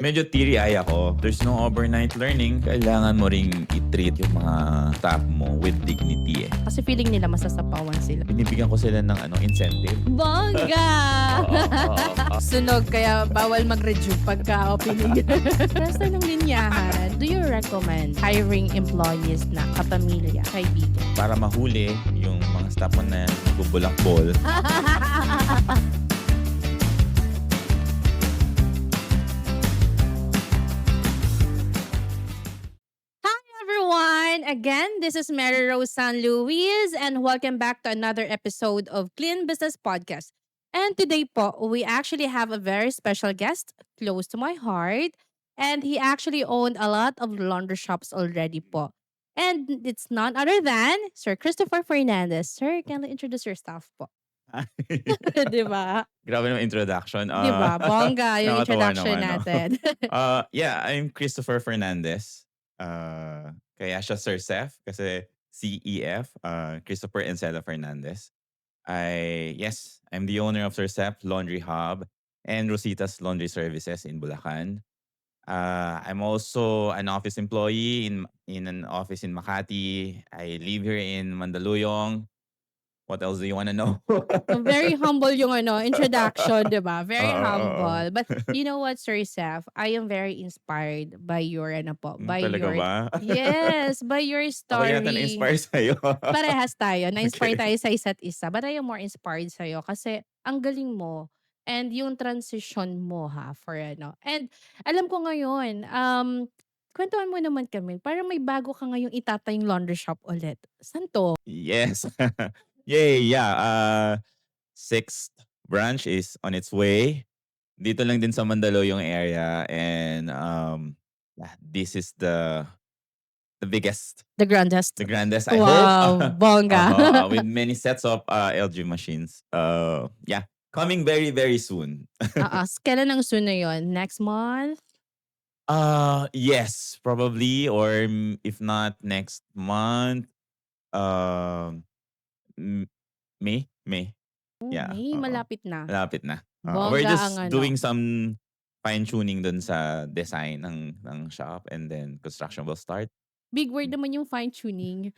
Medyo teary-eye ako. There's no overnight learning. Kailangan mo ring i-treat yung mga staff mo with dignity eh. Kasi feeling nila masasapawan sila. Binibigyan ko sila ng incentive. Bongga! Sunog, kaya bawal mag-rejuve pagka opening. Resta ng linyahan, do you recommend hiring employees na kapamilya, kaibigan? Para mahuli yung mga staff mo na nagbubulakbol. Everyone, again, this is Mary Rose San Luis and welcome back to another episode of Clean Business Podcast. And today po, we actually have a very special guest close to my heart and he actually owned a lot of laundry shops already po. And it's none other than Sir Christopher Fernandez. Sir, can you introduce your staff po? Di ba? Grabe naman introduction. Di ba? Bongga yung nakakatawa introduction naman, no? natin. Yeah, I'm Christopher Fernandez. Kaya siya Sir Seth kasi CEF, Christopher Encela Fernandez. I'm the owner of Sir Seth Laundry Hub and Rosita's Laundry Services in Bulacan. I'm also an office employee in an office in Makati. I live here in Mandaluyong. What else do you want to know? Very humble yung introduction, di ba? Very Oo. humble. But you know what, Sir Seth? I am very inspired by your, by Talaga your, ba? yes, by your Ako story. yata na-inspire sa'yo. Parehas tayo. Na-inspire Okay. tayo sa isa't isa. But I am more inspired sa'yo kasi ang galing mo. And yung transition mo for And alam ko ngayon, kwentuhan mo naman kami, parang may bago ka ngayong itatayong laundry shop ulit. Saan to? Yes. Yay, yeah. Sixth branch is on its way. Dito lang din sa Mandaluyong area. And this is the biggest, The grandest. the grandest, I Wow, hope. bongga. With many sets of LG machines. Yeah, coming very, very soon. Kailan ang soon na yun? Next month? Yes, probably. Or if not next month, May? Yeah. May, malapit na. Malapit na. We're Bongga just ang doing some fine-tuning dun sa design ng shop and then construction will start. Big word naman yung fine-tuning.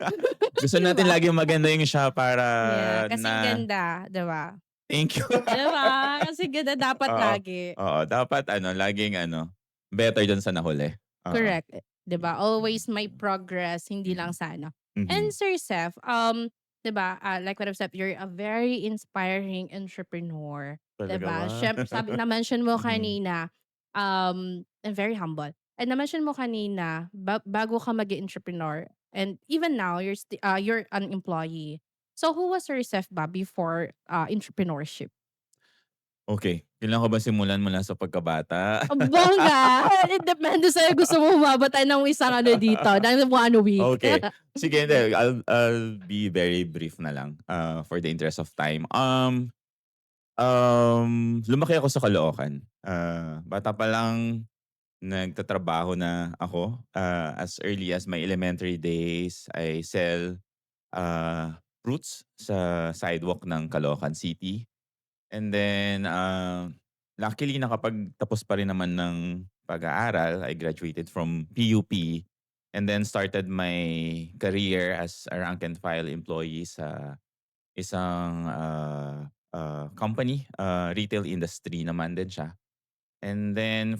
Gusto Diba? natin lagi maganda yung shop para Yeah, kasi na... ganda, diba? Thank you. Diba? Kasi ganda dapat Oo. lagi. Dapat laging better dun sa nahuli. Correct. Diba? Always may progress, hindi lang sana. And Sir Seth, diba, like what I've said, you're a very inspiring entrepreneur. Talaga Diba? ba? Syempre, na-mention mo Mhm. kanina, and very humble. And na-mention mo kanina, bago ka mag-entrepreneur, and even now, you're an employee. So, who was Sir Seth ba before entrepreneurship? Okay. Kailangan ko ba simulan mula sa pagkabata? Bongga! It depende sa'yo. Gusto mo mabata ng isang dito, ng 1 week. Okay. Sige, hindi. I'll be very brief na lang for the interest of time. Lumaki ako sa Caloocan. Bata pa lang nagtatrabaho na ako. As early as my elementary days, I sell fruits sa sidewalk ng Caloocan City. And then, luckily nakapagtapos pa rin naman ng pag-aaral. I graduated from PUP and then started my career as a rank and file employee sa isang company, retail industry naman din siya. And then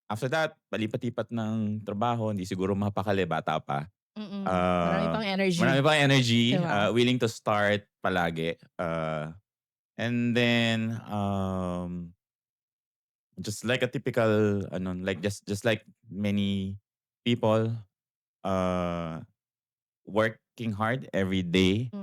after that, palipat-lipat ng trabaho, hindi siguro mapakali, bata pa. Marami pang energy. Marami pang energy, Diba? willing to start palagi. And then, just like a typical, just like many people, working hard every day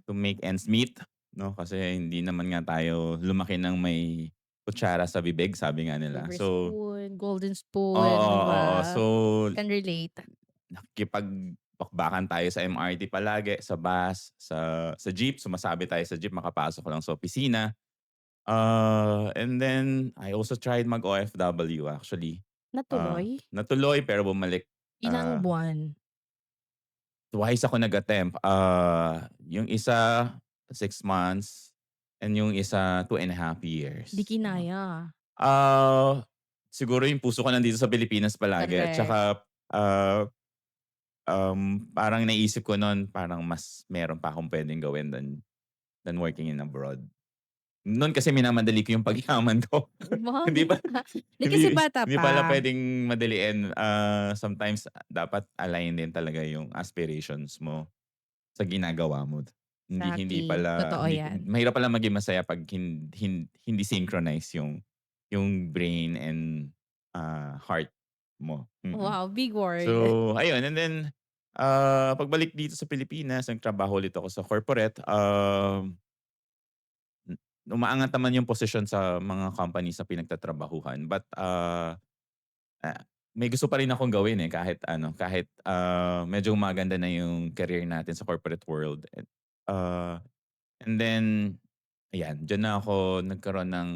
to make ends meet, no? Kasi hindi naman nga tayo lumaki ng may kutsara sa bibig, sabi nga nila. Silver So, spoon, golden spoon, oo. diba? So, Can relate. nakikipagpakbakan tayo sa MRT palagi, sa bus, sa jeep. Sumasabi tayo sa jeep, makapasok lang sa opisina. And then, I also tried mag-OFW actually. Natuloy? Natuloy pero bumalik. Ilang buwan? Twice ako nag-attempt. Yung isa, 6 months. And yung isa, 2.5 years. Di kinaya. Uh, siguro yung puso ko nandito sa Pilipinas palagi at Correct. saka, ah, parang naisip ko nun parang mas meron pa akong puwedeng gawin than working in abroad. No'n kasi minamadali ko yung pagyaman ko. Hindi Sabagay. pa 'Di kasi hindi bata hindi pala pa. puwedeng madaliin. Sometimes dapat align din talaga yung aspirations mo sa ginagawa mo. Hindi Exactly, pala totoo hindi 'yan. mahirap pala maging masaya 'pag hindi synchronize yung brain and, heart mo. Wow, big word. So, ayun and then, pagbalik dito sa Pilipinas nagtrabaho ulit ako sa corporate. Umaangat naman yung posisyon sa mga companies na pinagtatrabahuhan but, may gusto pa rin akong gawin, eh, kahit ano, kahit, medyo maganda na yung career natin sa corporate world and then ayan, diyan na ako nagkaroon ng,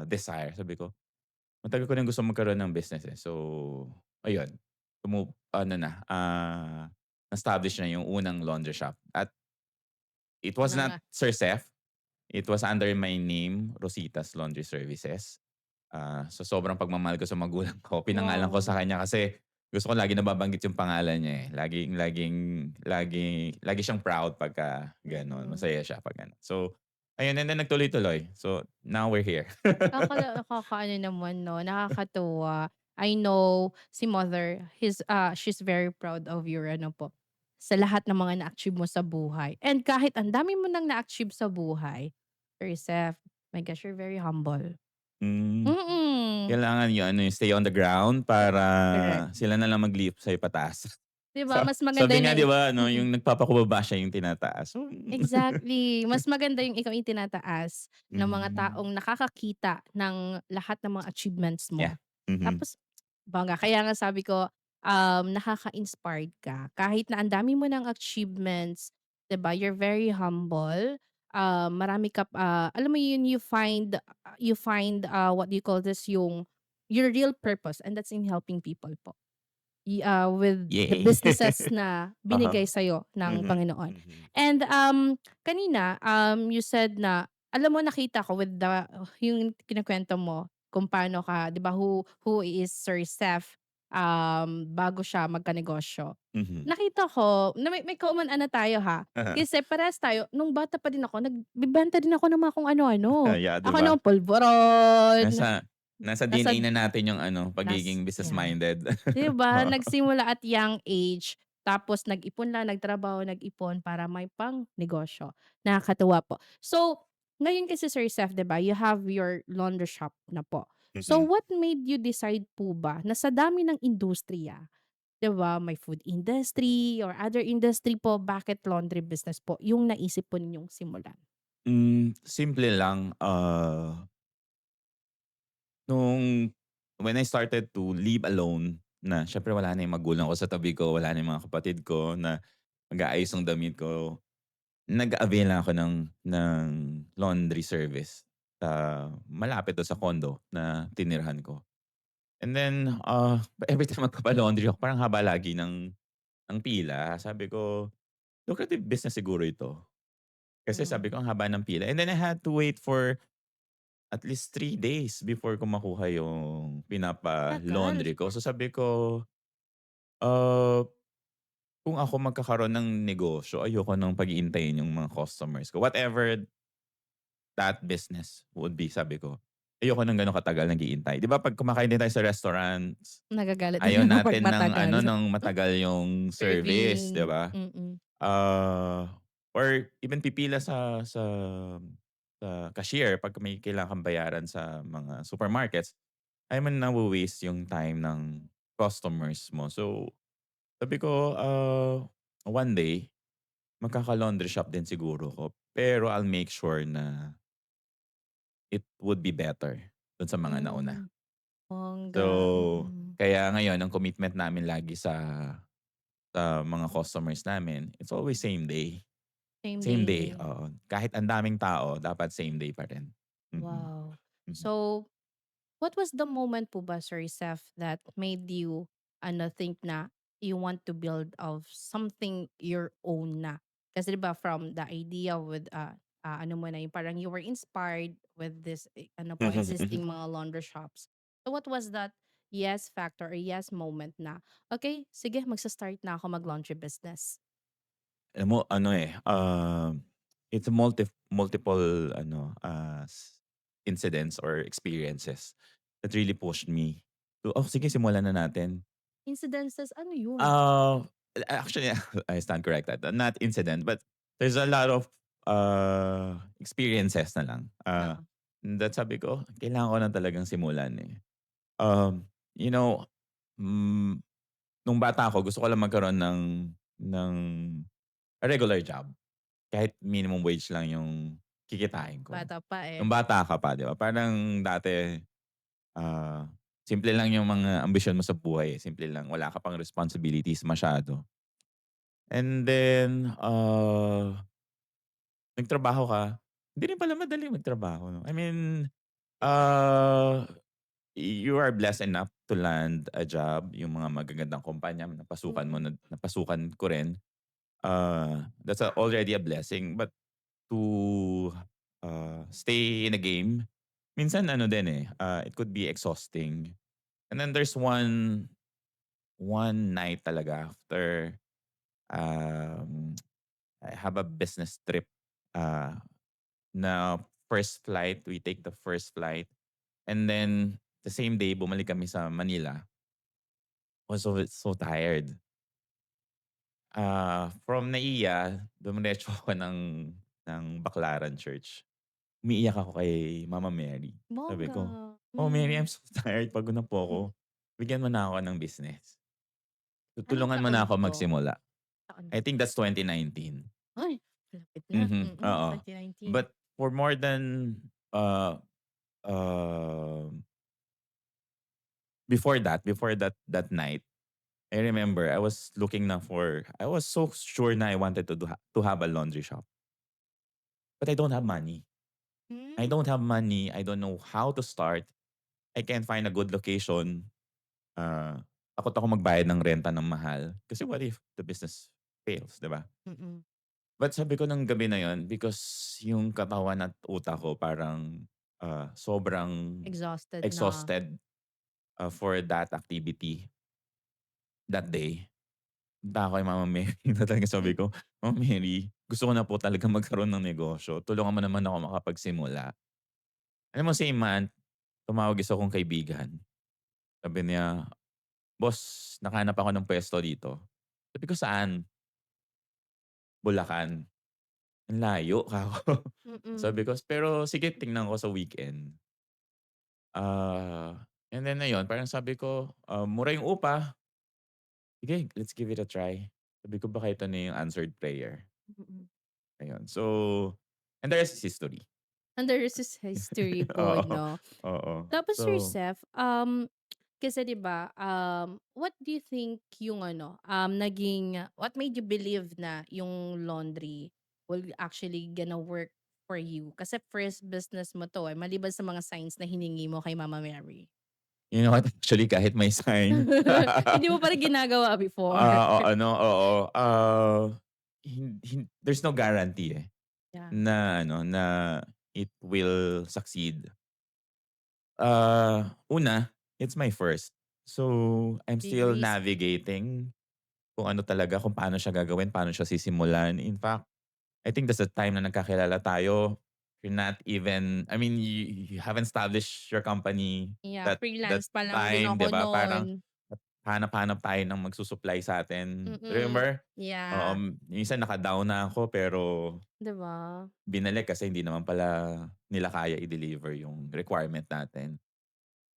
desire. Sabi ko, matagal ko ng gustong magkaroon ng business, eh. So, ayun, ano na, na-establish na yung unang laundry shop at it was Sana not nga. Sir Seth. It was under my name, Rosita's Laundry Services. So sobrang pagmamahal ko sa magulang ko, pinangalan ko sa Wow. kanya kasi gusto ko lagi nababanggit yung pangalan niya, eh. Lagi siyang proud pagka gano'n, Mm. masaya siya 'pag gano'n. So, ayun and then nagtuloy-tuloy. So, now we're here. Nakakaano naman 'no, nakakatuwa. I know si mother, she's very proud of your ano po, sa lahat ng mga na-achieve mo sa buhay. And kahit ang dami mo nang na-achieve sa buhay, Seth, my gosh, you're very humble. Hmm, Mm, kailangan yung ano, yung stay on the ground para correct. sila na lang mag-lift sa'yo pataas. 'Di ba mas maganda Sabi yun na nga 'di ba ano, mm. yung nagpapakumbaba siya yung tinataas. So Exactly. Mas maganda yung ikaw yung tinataas ng mga hmm, taong nakakakita ng lahat ng mga achievements yeah. mo. Mhm. Tapos bongga, kaya nga sabi ko, nakaka-inspired ka. Kahit na ang dami mo ng achievements, 'di ba, you're very humble. Marami ka alam mo yun, what do you call this, yung your real purpose and that's in helping people po. With the Yay. businesses na Uh-huh. binigay sa'yo ng Mhm, Panginoon. mhm. And, kanina, you said na alam mo nakita ko with yung kinukuwento mo kung paano ka 'di ba who is Sir Seth, bago siya magkanegosyo. Mhm. Nakita ko na may common ano tayo ha, Uh-huh. kasi parehas tayo nung bata pa din ako nagbebenta din ako ng mga kung ano-ano. Yeah, 'di Ako ba? ng pulburon, Nasa nasa nasa DNA na natin yung ano, nas pagiging business yeah. minded. 'Di ba, Oo. nagsimula at young age, tapos nag-ipon lang, nagtrabaho, nag-ipon para may pangnegosyo. Nakakatuwa po. So, ngayon kasi Sir Seth, 'di ba, you have your laundry shop na po. So, Mhm. what made you decide po ba na sa dami ng industriya, 'di ba, may food industry or other industry po, bakit laundry business po yung naisip po ninyong simulan? Simple lang, nung when I started to live alone na siyempre wala na yung magulang ko sa tabi ko, wala na yung mga kapatid ko na mag-aayos ng damit ko. Nag-avail lang ako ng laundry service sa malapit dun sa condo na tinirhan ko. And then, everytime magpapa-laundry ako parang haba lagi ng pila. Sabi ko, lucrative business siguro ito. Kasi sabi Hmm, ko ang haba ng pila and then I had to wait for at least 3 days before ko makuha yung tagal. pinapa-laundry ko. So sabi ko, ah, kung ako magkakaroon ng negosyo ayoko ng pag-iintayin yung mga customers ko. Whatever that business would be sabi ko. Ayoko ng gano'n katagal naghihintay. 'Di ba 'pag kumakain din tayo sa restaurants, Nagagalit din ayaw ako 'pag natin ng matagal. ano, ng matagal yung service, 'di Serving, ba? mm. Or even pipila sa cashier 'pag may kailangan kang bayaran sa mga supermarkets, ayaw mo na nawa-waste yung time ng customers mo. So, sabi ko, one day magkaka-laundry shop din siguro ko, pero I'll make sure na it would be better dun sa mga nauna. Hmm, bongga, So, mm. kaya ngayon ang commitment namin lagi sa mga customers namin, it's always same day. Same Same day, day. oo. Kahit ang daming tao dapat same day pa rin. Mhm, Wow. mhm. So, what was the moment po ba, Sir Seth, that made you think na you want to build of something your own na? Kasi 'di ba from the idea with ano mo na yung parang you were inspired with this ano po existing mga laundry shops. So what was that yes factor or yes moment na, okay, sige magsa-start na ako mag-laundry business? Alam mo ano, it's multiple ano, incidents or experiences that really pushed me to, "Oh, sige simulan na natin." Incidences, ano yun? Uh, Actually, I stand corrected. Not incident, but there's a lot of experiences na lang. Oo. That sabi ko, kailangan ko na talagang simulan eh. Um, you know, mm, nung bata ako, gusto ko lang magkaroon ng regular job. Kahit minimum wage lang yung kikitain ko. Bata pa eh. Nung bata ka pa, di ba? Parang dati, ah, simple lang yung mga ambisyon mo sa buhay eh. Simple lang. Wala ka pang responsibilities masyado. And then, nagtrabaho ka, hindi rin pala madali magtrabaho 'no. I mean, uh, you are blessed enough to land a job, yung mga magagandang kumpanya napasukan mo, Mm. napasukan ko rin. That's already a blessing, but to, stay in a game, minsan ano din, it could be exhausting. And then there's one night talaga after, um, I have a business trip, uh na first flight, we take the first flight, and then the same day bumalik kami sa Manila. I was so tired. From NAIA dumiretso ako ng Baclaran Church. Umiiyak ako kay Mama Mary. Sabi Bongga. ko, "Oh Mary, Hmm. I'm so tired, pagod na po ako. Mm. Bigyan mo na ako ng business. Anong Tutulungan mo taon na ako 'to? magsimula." Taon ba? I think that's 2019. Ay, malapit na. Mhm, oo. 2019. But for more than, uh, um before that night, I remember I was so sure na I wanted to have a laundry shop. But I don't have money. I Hmm. don't have money. I don't know how to start. I can't find a good location. Uh, Takot ako magbayad ng renta ng mahal. Kasi what if the business fails, 'di ba? Mm. But sabi ko ng gabi na yon, because yung katawan at utak ko parang sobrang Exhausted na. exhausted for that activity that day. Punta ako kay Mama Mary na talagang sabi ko, "Mama Mary, gusto ko na po talaga magkaroon ng negosyo. Tulungan mo naman ako makapagsimula." Alam mo same month, tumawag isa kong kaibigan. Sabi niya, "Boss, nakahanap ako ng puwesto dito." Sabi ko, "Saan?" "Bulacan." Ang layo, kako. Mm. Sabi ko, "Pero sige tingnan ko sa weekend." And then ayun, parang sabi ko, mura yung upa. Sige, let's give it a try. Sabi ko, baka ito na yung answered prayer. Mm. Ayun. So, and the rest is history. And there is this history po Oo, 'no. oo. Tapos So, yourself, kasi 'di ba, what do you think yung ano, naging what made you believe na yung laundry will actually gonna work for you? Kasi first business mo 'to, maliban sa mga signs na hiningi mo kay Mama Mary. you know what, actually kahit may sign, Hindi mo pa rin ginagawa before. oo, there's no guarantee, Yeah, na ano, na it will succeed. Una, it's my first. So, I'm big still risk. navigating kung ano talaga, kung paano siya gagawin, paano siya sisimulan. In fact, I think that's the time na nagkakilala tayo. You're not even, I mean, you haven't established your company Yeah, that freelance pa lang din time, 'di ako ba? Parang nun. hanap-hanap tayo ng magsusupply sa atin. Mm, Remember? Oo, yeah, minsan naka-down na ako pero 'di ba? binalik kasi hindi naman pala nila kaya i-deliver yung requirement natin.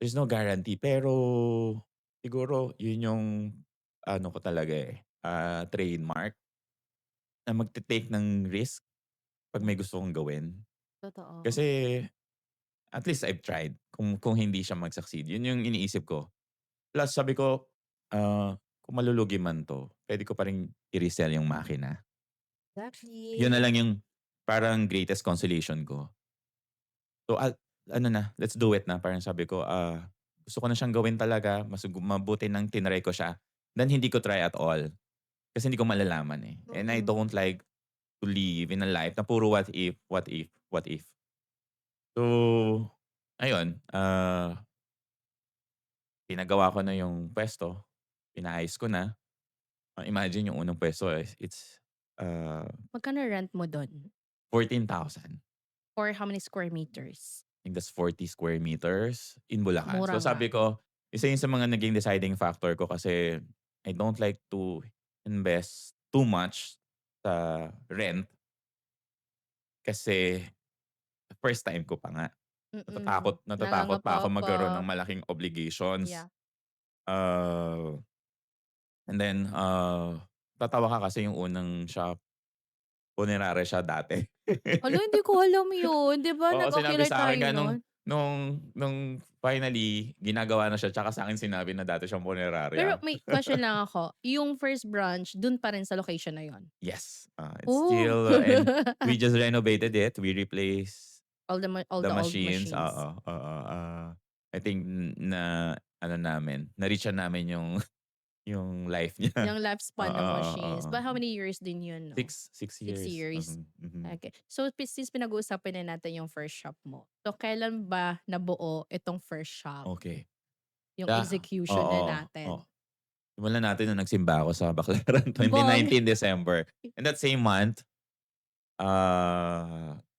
There's no guarantee pero siguro yun yung ano ko talaga, trademark na magte-take ng risk 'pag may gusto kong gawin. Totoo. Kasi at least I've tried kung hindi siya mag-succeed, yun yung iniisip ko. Plus sabi ko, kung malulugi man 'to, puwede ko pa ring i-resell yung makina. Yun Exactly. na lang yung parang greatest consolation ko. So, ano na, let's do it na. Parang sabi ko, gusto ko na siyang gawin talaga. Mabuti nang tinry ko siya than hindi ko try at all. Kasi hindi ko malalaman, eh. And I Mm. don't like to live in a life na puro what if, what if, what if. So, ayun, pinagawa ko na yung puwesto, pinaayos ko na. Imagine yung unang puwesto is uh, Magkano rent mo dun? 14,000. For how many square meters? I think that's 40 square meters in Bulacan. Mura So nga. sabi ko, isa yun sa mga naging deciding factor ko kasi I don't like to invest too much sa rent kasi first time ko pa nga. Mm. Natatakot natatakot pa ako magkaroon ng Opo. malaking obligations. Yeah. Uh, and then, tatawa ka kasi yung unang shop, punerarya siya dati. Hala, hindi ko alam yun. 'Di ba Oo, sinabi nag-ocular sa'kin tayo kaya nun? nung finally ginagawa na siya tsaka sa'kin sinabi na dati siyang Pero punerarya. may question lang ako, yung first branch dun pa rin sa location na yun? Yes, it's Oh. still and we just renovated it. We replaced All the the old machines, machines. oo. I think na ano namin, na-reach na namin yung yung life niya. Yung lifespan ng machines. But how many years din yun 'no? 6 Six years, years. mhm. Okay. So since pinag-uusapan na natin yung first shop mo, so kailan ba nabuo itong first shop? Okey. Yung Ah, execution na oo, oo. natin? Simulan natin nung nagsimba ako sa Baclaran Bongga. 2019 December. In that same month,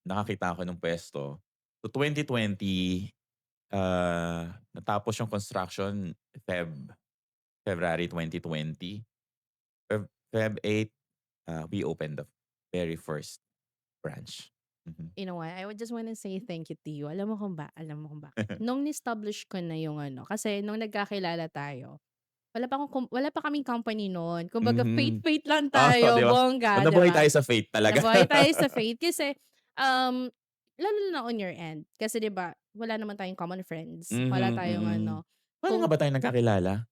nakakita ako ng puwesto. So 2020, natapos yung construction February 2020. Feb 8, we opened the very first branch. Mhm. You know what, I would just wanna say thank you to you. Alam mo kung bakit? Nung ni-establish ko na yung ano, kasi nung nagkakilala tayo, wala pa kaming company nun. Kumbaga Mhm. faith-faith lang Oo, tayo, 'di ba? bongga, 'di Nabuhay ba? tayo sa faith talaga. Nabuhay tayo sa faith kasi, um, lalo na on your end. Kasi 'di ba, wala naman tayong common friends, wala Mhm, tayong mm. ano, Paano nga kung ba tayo nagkakilala?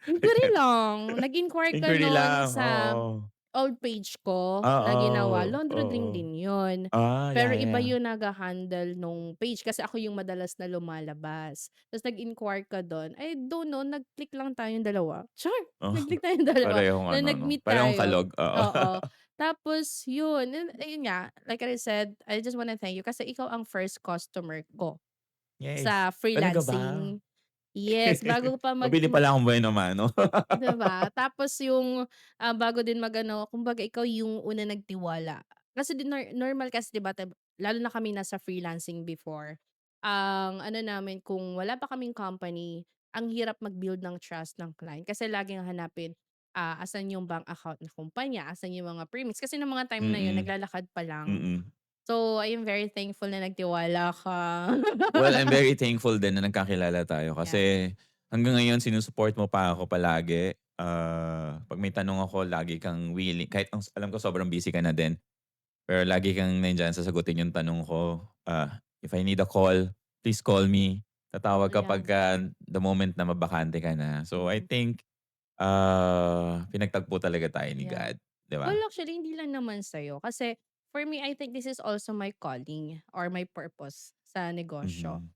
inquiry lang, nag-inquire ka Inquiry nun lang, sa oo. old page ko na ginawa, Oo, laundry oo. din yun. Pero Yeah, iba yeah. yung nagha-handle nung page kasi ako yung madalas na lumalabas. Ta's nag-inquire ka dun, I don't know, nag-click lang tayong dalawa. Char! Oh, Nag-click tayong dalawa parehong na ano 'no, nag-meet parehong tayo. kalog, oo. Oo. Tapos yun, ayun nga, like I said, I just wanna thank you kasi ikaw ang first customer ko Yes. sa Talaga ba? freelancing. Yes, bago pa Mabili pala akong bueno mano. 'di ba? Tapos yung, bago din mag-ano, kumbaga ikaw yung unang nagtiwala. Kasi din normal kasi 'di ba lalo na kami nasa freelancing before, ang ano namin kung wala pa kaming company, ang hirap mag-build ng trust ng client kasi laging hahanapin, asan yung bank account ng kumpanya, asan yung mga permits, kasi nung mga time na yun Mm, naglalakad pa lang. mm. So, I am very thankful na nagtiwala ka. Well, I'm very thankful din na nagkakilala tayo Yeah. kasi hanggang ngayon sinusupport mo pa ako palagi. 'Pag may tanong ako lagi kang willing kahit alam ko sobrang busy ka na din, pero lagi kang nandiyan sasagutin yung tanong ko. If I need a call, please call me. Tatawag ka Yeah. pagka the moment na mabakante ka na. So, I Mm. think, pinagtagpo talaga tayo ni Yeah. God, 'di Well, ba? actually hindi lang naman sa'yo kasi for me, I think this is also my calling or my purpose sa negosyo. Mhm.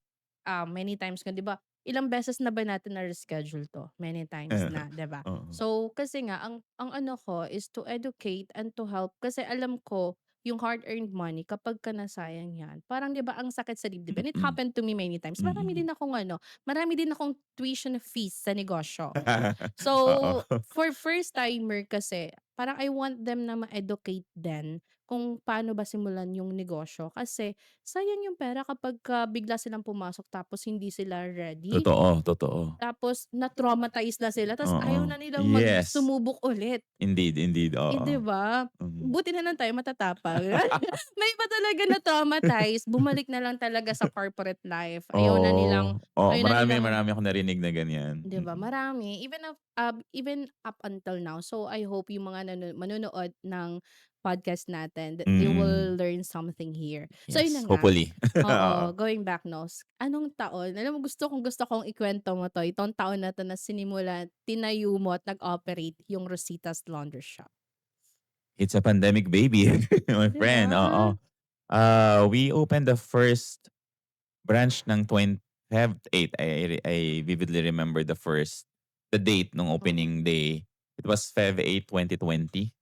Many times nga 'di ba, ilang beses na ba natin na-reschedule 'to? Many times na, 'di ba? Oo. So, kasi nga ang ano ko is to educate and to help kasi alam ko yung hard-earned money kapag ka nasayang 'yan, parang 'di ba ang sakit sa dibdib, and it Mm. happened to me many times. Mm. Marami din akong tuition fees sa negosyo. Oo. So, for first timer kasi, parang I want them na ma-educate din kung paano ba simulan yung negosyo. Kasi sayang yung pera kapagka bigla silang pumasok tapos hindi sila ready. Totoo, totoo. Tapos na-traumatize na sila ta's ayaw Oo. na nilang Yes. sumubok ulit. Indeed, indeed, 'Di oo. ba? Mhm. Buti na lang tayo matatapang. May iba talaga na-traumatize, bumalik na lang talaga sa corporate life. Oo, oo, Ayaw na marami, nilang marami akong narinig na ganyan, 'di ba, marami. Even up until now. So, I hope yung mga manonood ng podcast natin that they Mm. will learn something here. So, yun Yes, na nga. hopefully. Oo. Oo, going back 'no, anong taon alam mo gusto kong ikuwento mo 'to, itong taon na 'to na sinimula tinayo mo at nag-operate yung Rosita's Laundry Shop, It's a pandemic baby, my 'di ba? friend, oo. We opened the first branch ng Feb 8. I vividly remember the date nung Mm. opening day. It was Feb 8, 2020.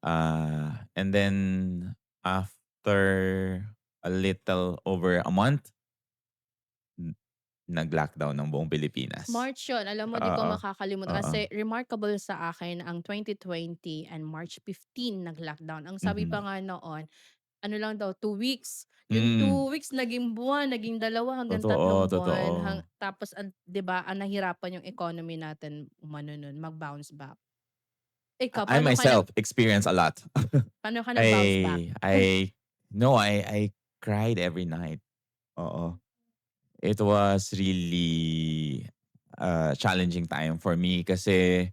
And then after a little over a month, n nag-lockdown ang buong Pilipinas. March yun. Alam mo, di ko Oo, makakalimutan oo. kasi remarkable sa akin ang 2020 and March 15 nag-lockdown. Ang sabi pa Mhm. nga noon, ano lang daw, 2 weeks. Yung Hmm, 2 weeks naging buwan, naging 2 hanggang 3 totoo, buwan totoo. tapos 'di ba, ang nahirapan yung economy natin umano nun, mag-bounce back. Ikaw, I myself experience a lot. paano ka nag-bounce back? I no, I cried every night. Oo. It was really a challenging time for me kasi,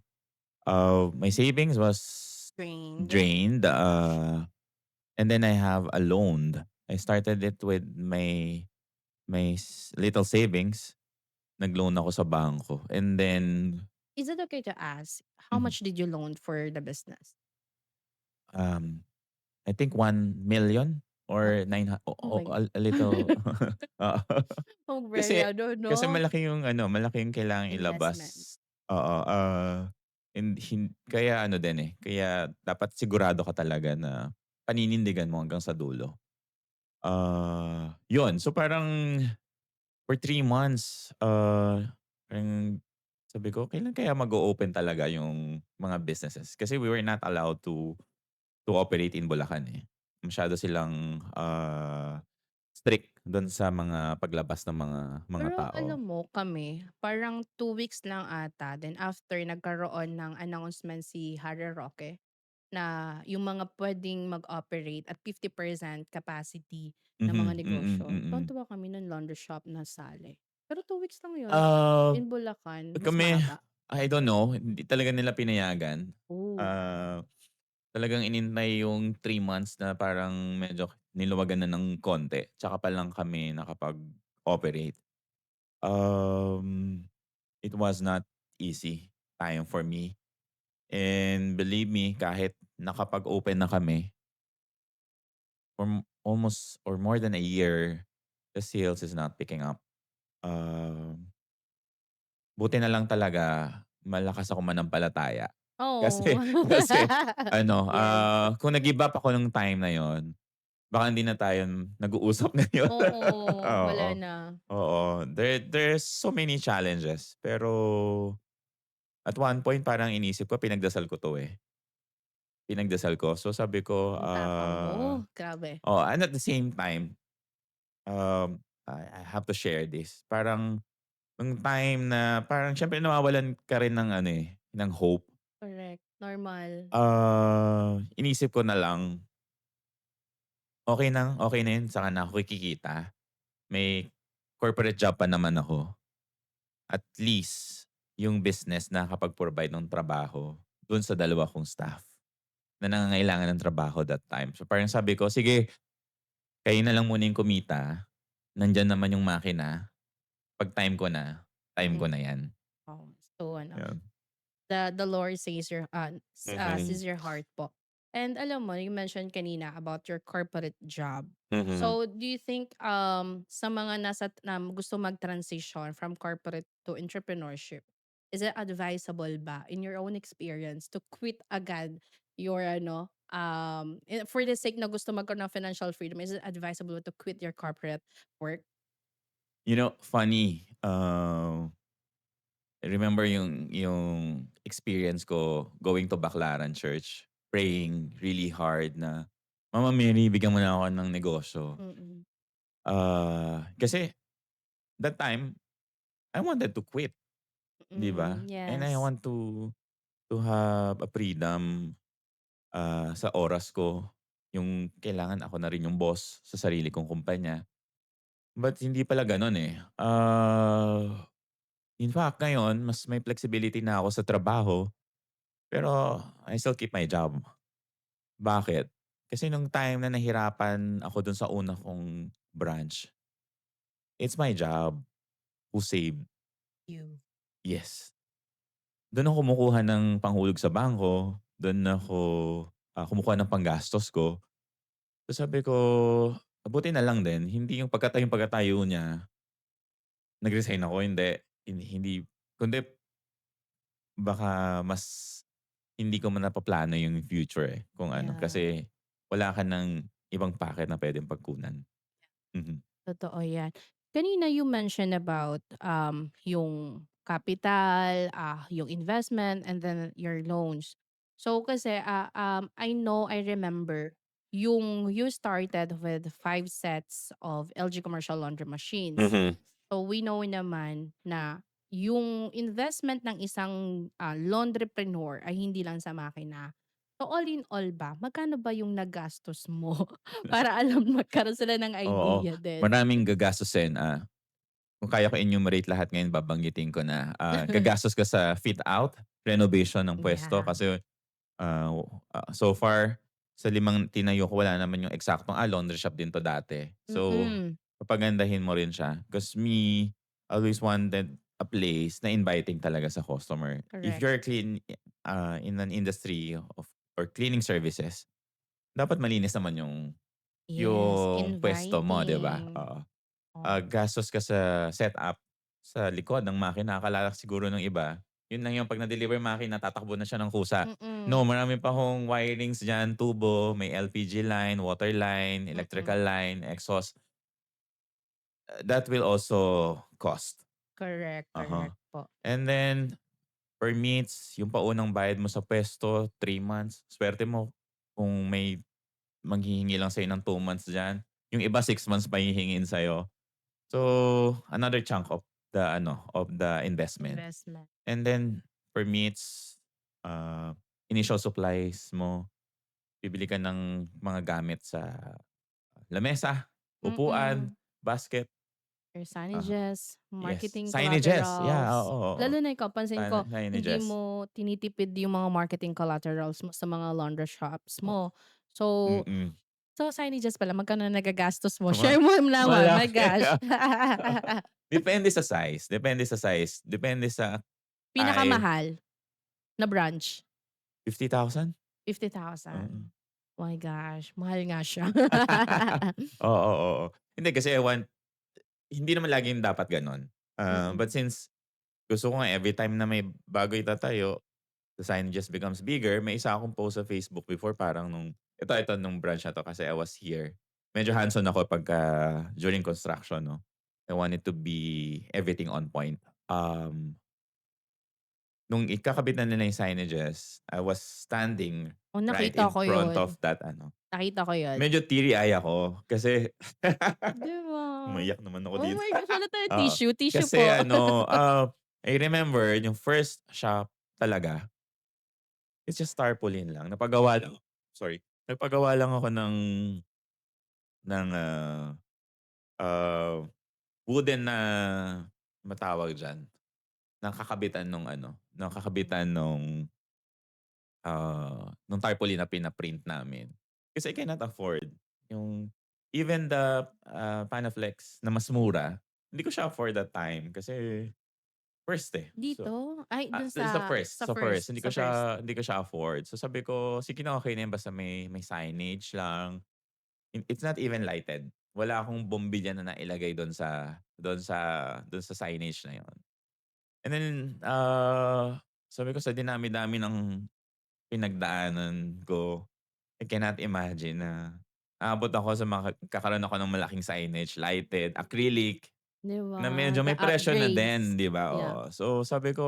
my savings was Drained? drained, and then I have a loan. I started it with my little savings. Nag-loan ako sa bangko and then Is it okay to ask, how mhm, much did you loan for the business? um, I think 1,000,000 Oh, or oh my God. a little oo. Oh, very Kasi ano kasi 'no, malaki yung ano, malaki yung kailangang investment. ilabas. Oo, kaya ano din, kaya dapat sigurado ka talaga na paninindigan mo hanggang sa dulo. Yun. So parang for 3 months, parang sabi ko, kailan kaya mag-o-open talaga yung mga businesses? Kasi we were not allowed to operate in Bulacan, eh. Masyado silang, strict dun sa mga paglabas ng mga Pero tao. alam mo kami, parang 2 weeks lang ata then after nagkaroon ng announcement si Harry Roque na yung mga puwedeng mag-operate at 50% capacity ng mga Mhm, mm, negosyo. mm. Tuwang-tuwa kami nung laundry shop na sali. Pero 2 weeks lang yun, Ah, in Bulacan, mas kami, mahaba. I don't know, hindi talaga nila pinayagan. Oh, Ah, Talagang inintay yung 3 months na parang medyo niluwagan na ng konti tsaka pa lang kami nakapag-operate. Um, it was not easy time for me and believe me kahit nakapag-open na kami for almost or more than a year, the sales is not picking up. Um Buti na lang talaga malakas ako manampalataya. Kasi oh. kasi ano, Yes. kung nag-give up ako nung time na yon, baka hindi na tayo nag-uusap ngayon. Oo, Oo, wala na. oo. There's so many challenges, pero at one point parang inisip ko pinagdasal ko 'to, eh. Pinagdasal ko. So sabi ko, Ang tapang mo, grabe. and at the same time, I have to share this. Parang nung time na parang siyempre nawawalan ka rin ng ano, ng hope. Correct, normal. Inisip ko na lang, okey na yun saka na ako kikita. May corporate job pa naman ako. At least yung business nakakapag-provide ng trabaho dun sa dalawa kong staff na nangangailangan ng trabaho that time. So parang sabi ko, "Sige, kayo na lang muna yung kumita. Nandiyan naman yung makina. 'Pag time ko Mm. na 'yan." Oh, so ano, Yun. the Lord says Mhm, sees your heart po. And alam mo, you mentioned kanina about your corporate job. mhm. So, do you think sa mga gusto mag-transition from corporate to entrepreneurship, is it advisable ba in your own experience to quit agad your for the sake na gusto magkaroon ng financial freedom, is it advisable to quit your corporate work? You know, funny, I remember yung experience ko going to Baclaran Church, praying really hard na, "Mama Mary, bigyan mo na ako ng negosyo." Mm. Kasi that time, I wanted to quit, 'di ba? Mm, And I yes. want to have a freedom, sa oras ko. Yung kailangan ako na rin yung boss sa sarili kong kumpanya. But hindi pala gano'n, eh. In fact ngayon mas may flexibility na ako sa trabaho, pero I still keep my job. Bakit? Kasi nung time na nahirapan ako dun sa una kong branch, it's my job who saved. You. Yes. Dun ako kumukuha ng panghulog sa bangko, dun ako, kumukuha ng panggastos ko. So sabi ko, buti na lang din hindi yung pagkatayo niya, nag-resign ako, hindi. Hindi kundi baka mas hindi ko man napaplano yung future, eh, kung ano, Yeah. kasi wala ka ng ibang packet na puwedeng pagkunan. Mhm. Totoo yan. Kanina you mentioned about, yung capital, yung investment, and then your loans. So kasi, I know, I remember yung you started with 5 sets of LG commercial laundry machines. Mhm. So we know naman na yung investment ng isang, laundrypreneur ay hindi lang sa makina. So all in all ba, magkano ba yung nagastos mo para alam magkaroon sila ng Oo, idea din? maraming gagastusin, kung kaya ko enumerate lahat ngayon babanggitin ko na. Gagastos ka sa fit out, renovation ng puwesto Yeah. kasi, so far sa 5 tinayo ko wala naman yung eksaktong, laundry shop din 'to dati. So, Mm, papagandahin mo rin siya. 'Cause me, I always wanted a place na inviting talaga sa customer. If correct. you're in an industry of or cleaning services, dapat malinis naman Yes, yung puwesto mo, 'di ba? inviting. Oo. Oo. Gastos ka sa setup, sa likod ng makina. Akala siguro ng iba, yun lang yung 'pag na-deliver yung makina tatakbo na siya ng kusa. No, Mm, marami pa akong wirings diyan, tubo, may LPG line, water line, electrical mm. line, exhaust. That will also cost. Correct, uh correct po. And then, permits, yung paunang bayad mo sa puwesto, 3 months. Swerte mo kung may manghihingi lang sa'yo ng 2 months diyan. Yung iba 6 months pa hihingin sa'yo. So, another chunk of the investment. Investment. And then permits, initial supplies mo, bibili ka ng mga gamit sa lamesa, upuan, Mm. basket, Your ah, signages, yes, marketing signages, yeah, collaterals. oo, oo. Lalo na ikaw, pansin ko, hindi Signages. mo tinitipid yung mga marketing collaterals mo sa mga laundry shops O mo. So, mm. signages pala, magkano nagagastos mo? Ma Share mo naman, my Malaki. gosh. Depende sa size, depende sa type. Pinakamahal na branch, 50,000? 50,000. Oo. My gosh, mahal nga siya. Oo, oo. Hindi kasi hindi naman laging dapat gano'n. But Mm. since gusto ko nga everytime na may bago itatayo, the sign just becomes bigger. May isa akong post sa Facebook before parang ito nung branch na 'to kasi I was here. Medyo hands-on ako pagka during construction 'no. I want it to be everything on point. Nung ikakabit na nila yung signages, I was standing Oh, right nakita in ko front of yun. that ano. Nakita ko yun. Medyo teary-eye ako kasi 'Di ba? umiyak naman ako Oh dito. my gosh, wala tayong Oo. tissue, tissue Kasi po. I remember yung first shop talaga, it's just tarpaulin lang. Nagpagawa lang ako ng, ah, wooden na matawag diyan, ng kakabitan nung tarpaulin na pina-print namin. Kasi I cannot afford yung even the, Panaflex na mas mura, hindi ko siya afford that time kasi first, eh. So, Dito? Ay, dun sa first sa first. hindi ko siya afford. So sabi ko, "Sige na, okey na yun basta may signage lang." It's not even lighted. Wala akong bombilya na nailagay dun sa signage na yun. And then, sabi ko sa dinami-dami ng pinagdaanan ko, I cannot imagine na aabot ako sa kakaroon ako ng malaking signage, lighted, acrylic, 'Di na ba? medyo The may presyo na upgrades. din, 'di ba? Yeah. Oo. So sabi ko,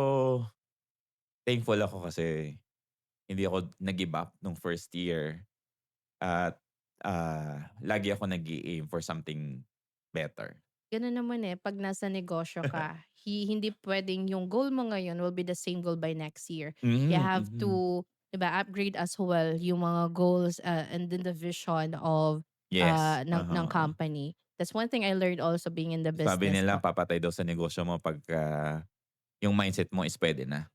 thankful ako kasi hindi ako nag-give up nung first year at, lagi ako nag-i-aim for something better. Gano'n naman, eh, 'pag nasa negosyo ka, hindi puwedeng yung goal mo ngayon will be the same goal by next year. You Mhm, have mhm. to, 'di ba, upgrade as well yung mga goals, and then the vision of, Yes, ng oo. company. That's one thing I learned also being in the Sabi business nila po. papatay daw sa negosyo mo pagka yung mindset mo is puwede na.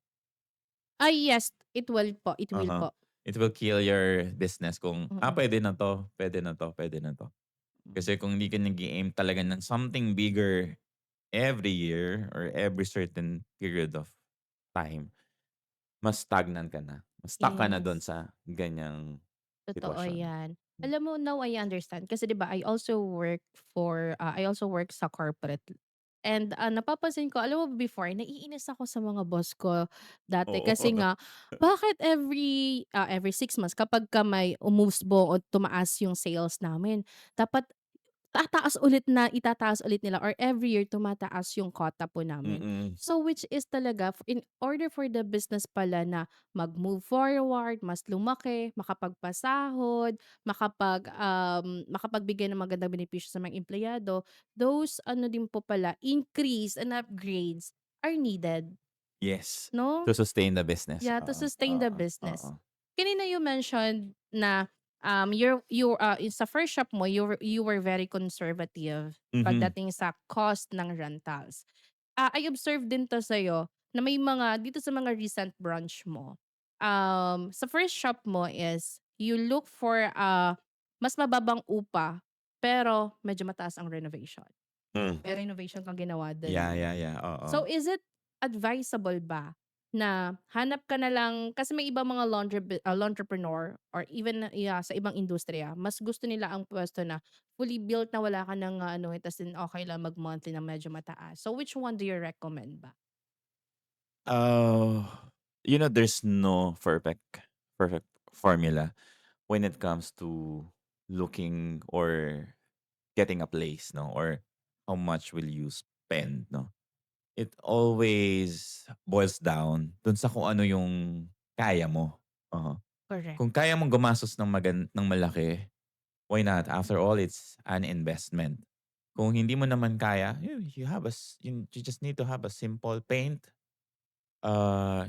Ay, yes, it will po, it will Uh-huh. po. It will kill your business kung, Mm, puwede na 'to, puwede na 'to, puwede na 'to. mm. Kasi kung hindi ka nag-i-aim talaga ng something bigger every year or every certain period of time, mas stagnant ka na. Mas stuck ka na dun Yes. sa ganyang Totoo sitwasyon. 'yan. Hmm. Alam mo, now I understand kasi 'di ba I also work sa corporate. And, napapansin ko alam mo before naiinis ako sa mga boss ko dati Oo. kasi nga bakit every 6 months kapagka may umusbong o tumaas yung sales namin dapat itataas ulit nila or every year tumataas yung quota po namin. Mm. So, which is talaga in order for the business pala na mag-move forward, mas lumaki, makapagpasahod, makapagbigay ng magandang benepisyo sa mga empleyado, those ano din po pala, increase and upgrades are needed, Yes, 'no? to sustain the business. Yeah, to Oo, sustain the oo, oo. business. Kanina you mentioned na, sa first shop mo, you were very conservative Mhm. pagdating sa cost ng rentals. I observed din 'to sa'yo na may mga dito sa mga recent branch mo, sa first shop mo is you look for, mas mababang upa, pero medyo mataas ang renovation. Hmm. May renovation kang ginawa dun Yeah, 'no? yeah, yeah, oo. So, is it advisable ba na hanap ka na lang kasi may ibang mga laundrypreneur or even sa ibang industriya, mas gusto nila ang puwesto na fully built na wala ka ng ano, ta's din okey lang mag-monthly na medyo mataas. So, which one do you recommend ba? Uh, there's no perfect formula when it comes to looking or getting a place, no, or how much will you spend, no? It always boils down dun sa kung ano yung kaya mo. Oo. Correct. Kung kaya mong gumastos ng malaki, why not? After all, it's an investment. Kung hindi mo naman kaya, you just need to have a simple paint.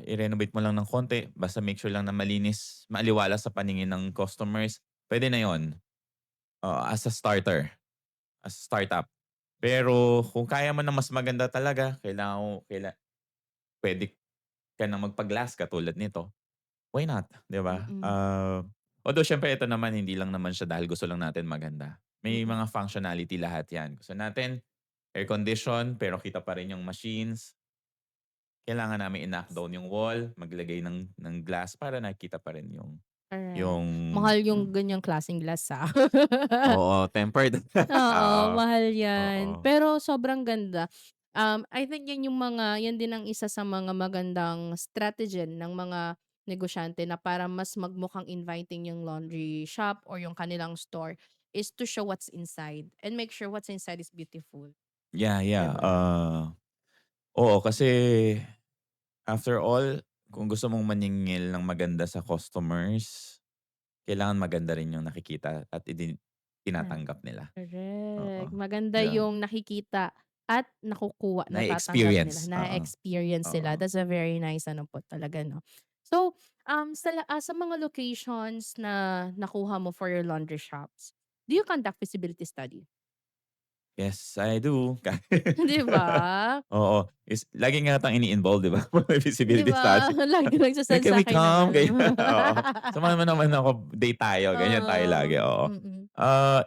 I-renovate mo lang ng konti, basta make sure lang na malinis, maaliwalas sa paningin ng customers, puwede na 'yon, as a starter, as a startup. Pero kung kaya mo ng mas maganda talaga, puwede ka ng magpa-glass katulad nito, why not, 'di ba? Mm, Although siyempre ito naman hindi lang naman siya dahil gusto lang natin maganda. May mm. mga functionality lahat 'yan. Gusto natin air condition pero kita pa rin yung machines. Kailangan namin i-knock down yung wall, maglagay ng glass para nakikita pa rin Correct. yung Mahal yung yung ganyang klaseng glass, oo, tempered. Oo, Oo, mahal oo. 'yan. Pero sobrang ganda. I think 'yan din ang isa sa mga magandang strategy ng mga negosyante na para mas magmukhang inviting yung laundry shop or yung kanilang store is to show what's inside and make sure what's inside is beautiful, Yeah, 'di yeah, ba? oo kasi after all, kung gusto mong maningil ng maganda sa customers, kailangan maganda rin yung nakikita at Ah, tinatanggap nila. Oo, correct. Maganda 'di ba? yung nakikita at natatanggap nila, Na-experience, oo, na-experience oo. nila. That's a very nice ano po talaga 'no. So, sa mga locations na nakuha mo for your laundry shops, do you conduct feasibility study? Yes, I do. 'Di ba? Oo, lagi nga yatang ini-involve 'di ba, may 'Di feasibility ba? study. Lagi "Hey, nagse-send can we sa'kin ng come?" ano. Ganyan, oo. "Samahan mo naman ako, date tayo." Ganyan tayo Oo, lagi, oo. mm.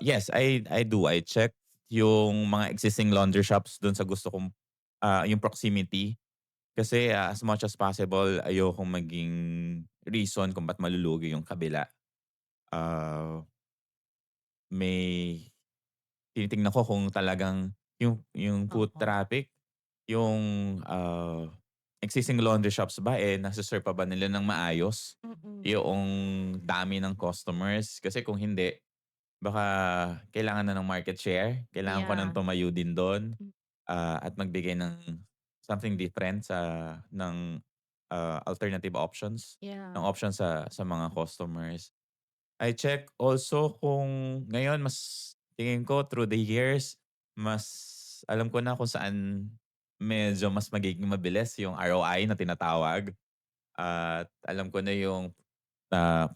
Yes, I do. I check yung mga existing laundry shops dun sa gusto kong, yung proximity. Kasi, as much as possible ayokong maging reason kung ba't malulugi yung kabila. Ah, may tinitingnan ko kung talagang yung foot Oo, traffic, yung, existing laundry shops ba, nase-serve pa ba nila ng maayos mm. yung dami ng customers? Kasi kung hindi, baka kailangan na ng market share, kailangan ko ng Yeah. tumayo din dun, Hmm, at magbigay ng something different ng, alternative options, ng yeah. options sa mga customers. I check also kung ngayon mas tingin ko through the years, mas alam ko na kung saan medyo mas magiging mabilis yung ROI na tinatawag at alam ko na yung,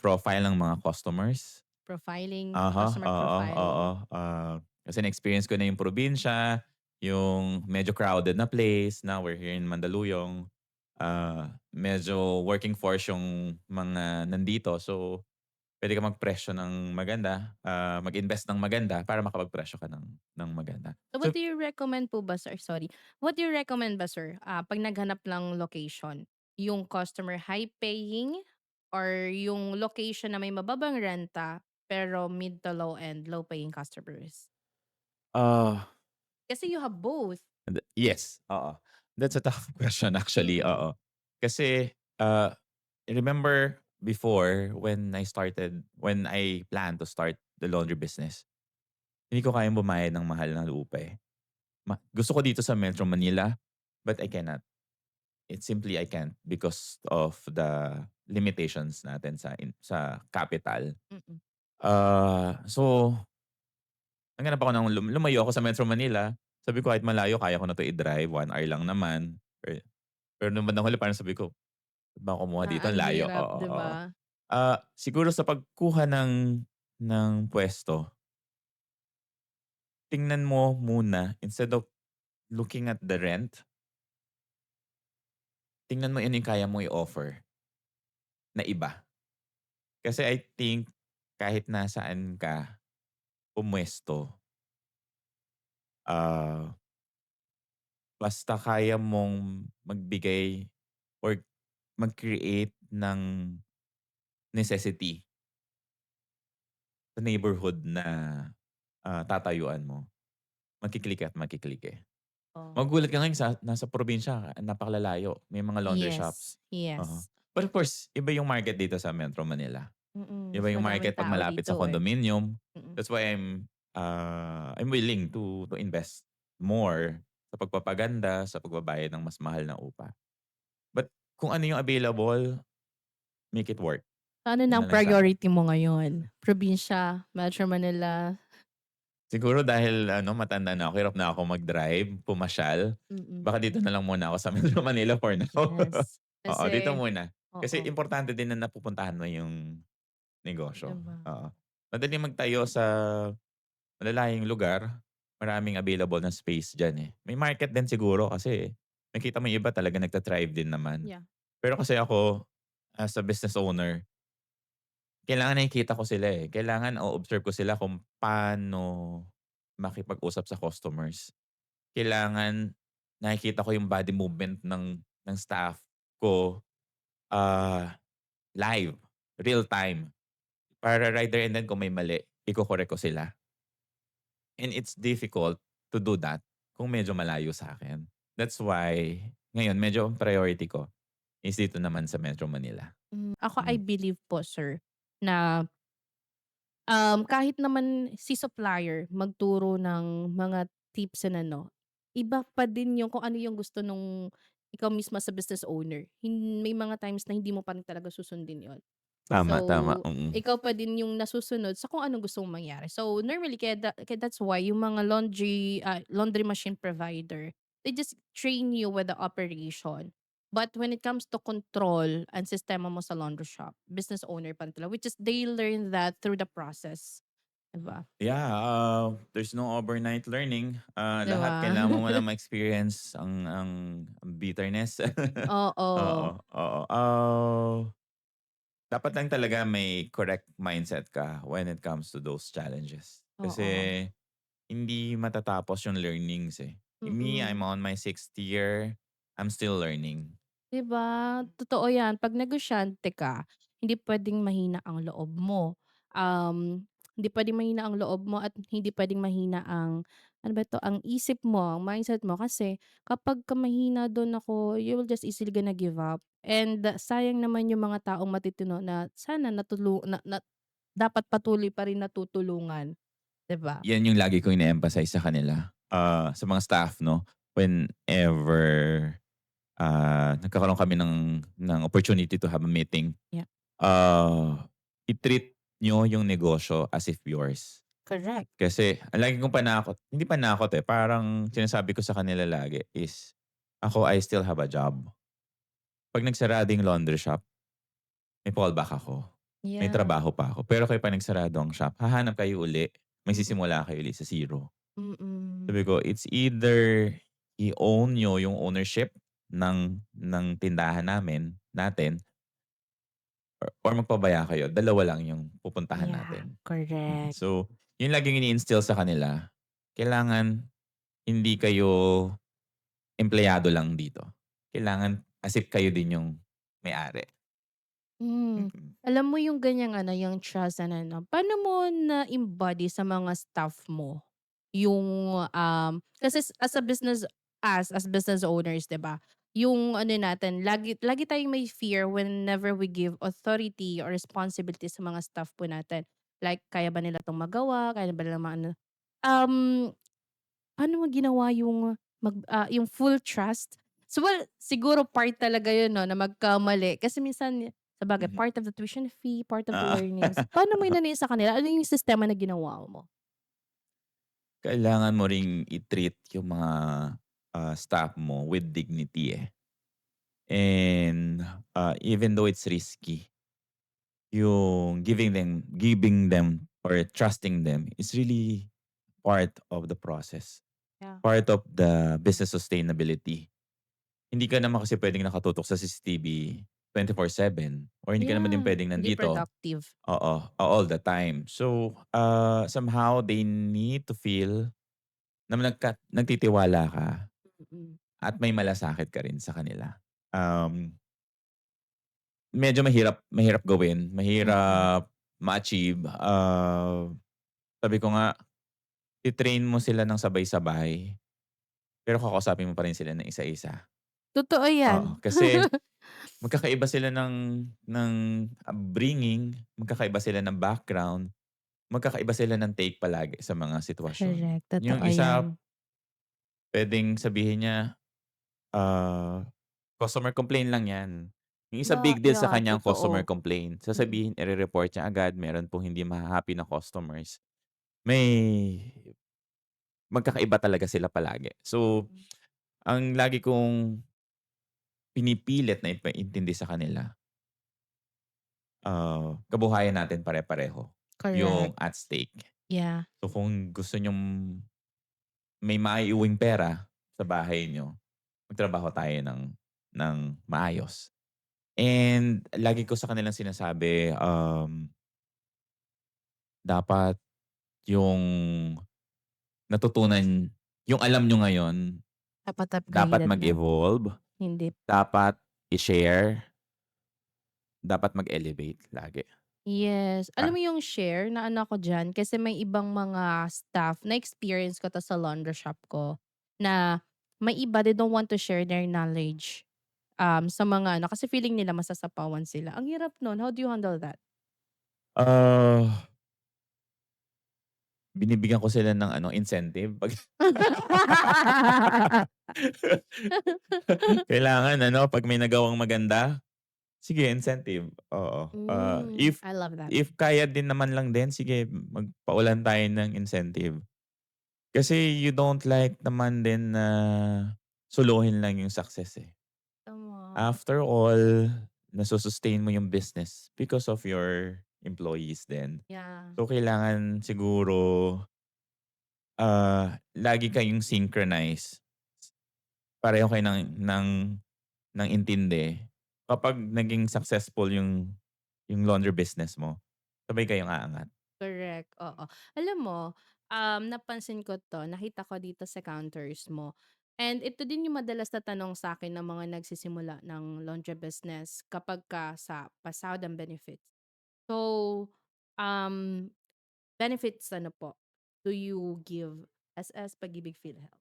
profile ng mga customers. Profiling, Aha, customer oo, oo. profiling. Kasi na-experience ko na yung probinsya, yung medyo crowded na place. Now we're here in Mandaluyong. Medyo working force yung mga nandito. So, puwede ka magpresyo ng maganda, mag-invest ng maganda para makapagpresyo ka ng maganda. So what So, do you recommend po ba sir sorry, what do you recommend ba sir, 'pag naghanap ng location? Yung customer high paying or yung location na may mababang renta, pero mid to low end, low paying customers? ah Kasi you have both. Yes, oo. That's a tough question actually, Mm. oo. Kasi, remember before when I planned to start the laundry business, hindi ko kayang bumayad ng mahal na lupa, eh. Gusto ko dito sa Metro Manila, but I cannot. It's simply I can't because of the limitations natin sa capital. Mm. So naghanap ako ng lumayo ako sa Metro Manila. Sabi ko kahit malayo kaya ko na 'to i-drive, 1 hour lang naman. Pero nung bandang huli parang sabi ko, "Ba't ba ako kumuha Na dito ang ang layo." hirap, Oo, 'di oo. ba? Siguro sa pagkuha ng puwesto, tingnan mo muna instead of looking at the rent, tingnan mo ano yung kaya mong i-offer na iba. Kasi I think kahit nasaan ka pumuwesto, ah, basta kaya mong magbigay or mag-create ng necessity sa neighborhood na, tatayuan mo, magki-click at magki-click, eh. Oh. Magugulat ka ngayon nasa probinsya napakalalayo, may mga laundry shops, Yes, oo. yes. But of course, iba yung market dito sa Metro Manila. Mm, Iba mas yung madaming market 'pag tao malapit sa dito, eh. condominium. Mm. That's why I'm willing to invest more sa pagpapaganda, sa pagbabayad ng mas mahal na upa. But kung ano yung available, make it work. Ano na Yun ang na lang sa'kin. priority mo ngayon? Probinsya, Metro Manila? Siguro dahil matanda na ako, hirap na ako mag-drive, pumasyal. Mm. Baka dito na lang muna ako sa Metro Manila for now. Yes, Oo, dito kasi muna. Kasi oo, importante din na napupuntahan mo yung 'di negosyo, ba? oo. Madaling magtayo sa malalayong lugar, maraming available na space diyan, eh. May market din siguro kasi makita mo yung iba talaga nagta-thrive din naman. Yeah. Pero kasi ako, as a business owner, kailangan nakikita ko sila, eh. Kailangan o-observe ko sila kung paano makipag-usap sa customers. Kailangan nakikita ko yung body movement ng staff ko, ah, live, real time. Para right there and then kung may mali, iko-correct ko sila. And it's difficult to do that kung medyo malayo sa'kin. That's why ngayon medyo ang priority ko is dito naman sa Metro Manila. Ako I Hmm, believe po sir na, kahit naman si supplier magturo ng mga tips and ano, iba pa din yung kung ano yung gusto nung ikaw mismo as a business owner. May mga times na hindi mo pa rin talaga susundin yon. tama, tama, So, mm. ikaw pa din yung nasusunod sa kung anong gusto mong mangyari. So, normally kaya that's why yung mga laundry machine provider, they just train you with the operation. But when it comes to control and sistema mo sa laundry shop, business owner pa rin talaga, which is they learn that through the process, 'di ba? Yeah, there's no overnight learning. 'Di Lahat ba? kailangan mo munang ma-experience ang bitterness. Oo, Oo. oo. Dapat lang talaga may correct mindset ka when it comes to those challenges. Oo. Kasi hindi matatapos yung learnings, eh. Me, I'm Mm. on my 6th year, I'm still learning. 'Di ba? Totoo 'yan. 'Pag negosyante ka, hindi puwedeng mahina ang loob mo. Hindi puwedeng mahina ang loob mo at hindi puwedeng mahina ang ano ba 'to, ang isip mo, ang mindset mo. Kasi kapagka mahina do'n ako, you will just easily gonna give up. And sayang naman yung mga taong matitino na sana na dapat patuloy pa rin natutulungan, 'di ba? Yan yung lagi kong ine-emphasize sa kanila, sa mga staff 'no, whenever, nagkakaroon kami ng opportunity to have a meeting, Yeah, i-treat niyo yung negosyo as if yours. correct. Kasi ang lagi kong panakot hindi panakot, eh, parang sinasabi ko sa kanila lagi is, ako, I still have a job. 'Pag nagsarado yung laundry shop, may fallback ako, may Yeah. trabaho pa ako. Pero kapag nagsarado ang shop, hahanap kayo uli, Mm, magsisimula kayo uli sa zero. mm. Sabi ko, it's either i-own niyo yung ownership ng tindahan natin or magpabaya kayo. Dalawa lang yung pupuntahan Yeah, natin. correct. So, yun laging ini-instill sa kanila. Kailangan hindi kayo empleyado lang dito. Kailangan as if kayo din yung may-ari. Hmm. Mm. Alam mo yung ganyang ano, yung trust and ano, paano mo na-embody sa mga staff mo yung, kasi as a business us as business owners, 'di ba? Yung ano natin, lagi lagi tayong may fear whenever we give authority or responsibility sa mga staff po natin. Like, kaya ba nila 'tong magawa? Kaya ba nila maano um, paano mo ginawa yung yung full trust? So, well, siguro part talaga yun 'no, na magkamali kasi minsan sabagay Mhm. part of the tuition fee, part of the Oo. learnings. Paano mo inano yun sa kanila? Ano yung sistema na ginawa mo? Kailangan mo ring i-treat yung mga, staff mo with dignity, eh. And, even though it's risky, yung giving them or trusting them is really part of the process, Yeah. part of the business sustainability. Hindi ka naman kasi puwedeng nakatutok sa CCTV 24/7 or hindi ka naman din Yeah, puwedeng hindi nandito, productive. oo, all the time. So, somehow they need to feel na nagtitiwala ka Mm. at may malasakit ka rin sa kanila. Um, Medyo mahirap mahirap gawin, Mm. mahirap ma-achieve. Sabi ko nga, i-train mo sila ng sabay-sabay, pero kakausapin mo pa rin sila ng isa-isa. Totoo Oo, yan. kasi magkakaiba sila ng upbringing, magkakaiba sila ng background, magkakaiba sila ng take palagi sa mga sitwasyon. Correct, Yung totoo yan. isa puwedeng sabihin niya, ah, customer complaint lang 'yan. Yung isa big deal sa Yeah, kanya ang customer totoo. complaint. Mm. Sasabihin ire-report niya agad, meron pong hindi maha-happy na customers. May magkakaiba talaga sila palagi. So, Mm. ang lagi kong pinipilit na ipaintindi sa kanila, kabuhayan natin pare-pareho yung Correct. at stake. Yeah. So, kung gusto niyong may maiuwing pera sa bahay niyo, magtrabaho tayo ng maayos. And lagi ko sa kanilang sinasabi, dapat yung natutunan yung alam niyo ngayon, Dapat dapat upgraded na. mag-evolve, Hindi dapat i-share, dapat mag-elevate lagi. yes. Alam Ah, mo yung share na ano ko diyan kasi may ibang mga staff na-experience ko 'to sa laundry shop ko, na may iba they don't want to share their knowledge, sa mga ano kasi feeling nila masasapawan sila. Ang hirap nun, how do you handle that? ah, binibigyan ko sila ng ano, incentive 'pag kailangan ano, 'pag may nagawang maganda, sige incentive, oo. If I love that. if kaya din naman lang din, sige magpaulan tayo ng incentive. Kasi you don't like naman din na solohin lang yung success, eh. Tama. After all, nasu-sustain mo yung business because of your employees din. Yeah, So, kailangan siguro, lagi kayong synchronize. Pareho kayo ng intindi. Kapag naging successful yung laundry business mo, sabay kayong aangat. correct, oo. Alam mo, napansin ko 'to, nakita ko dito sa counters mo. And ito din yung madalas na tanong sa akin ng mga nagsisimula ng laundry business kapagka sa pasahod ang benefits. So, um, benefits ano po, do you give SS, Pag-ibig, PhilHealth?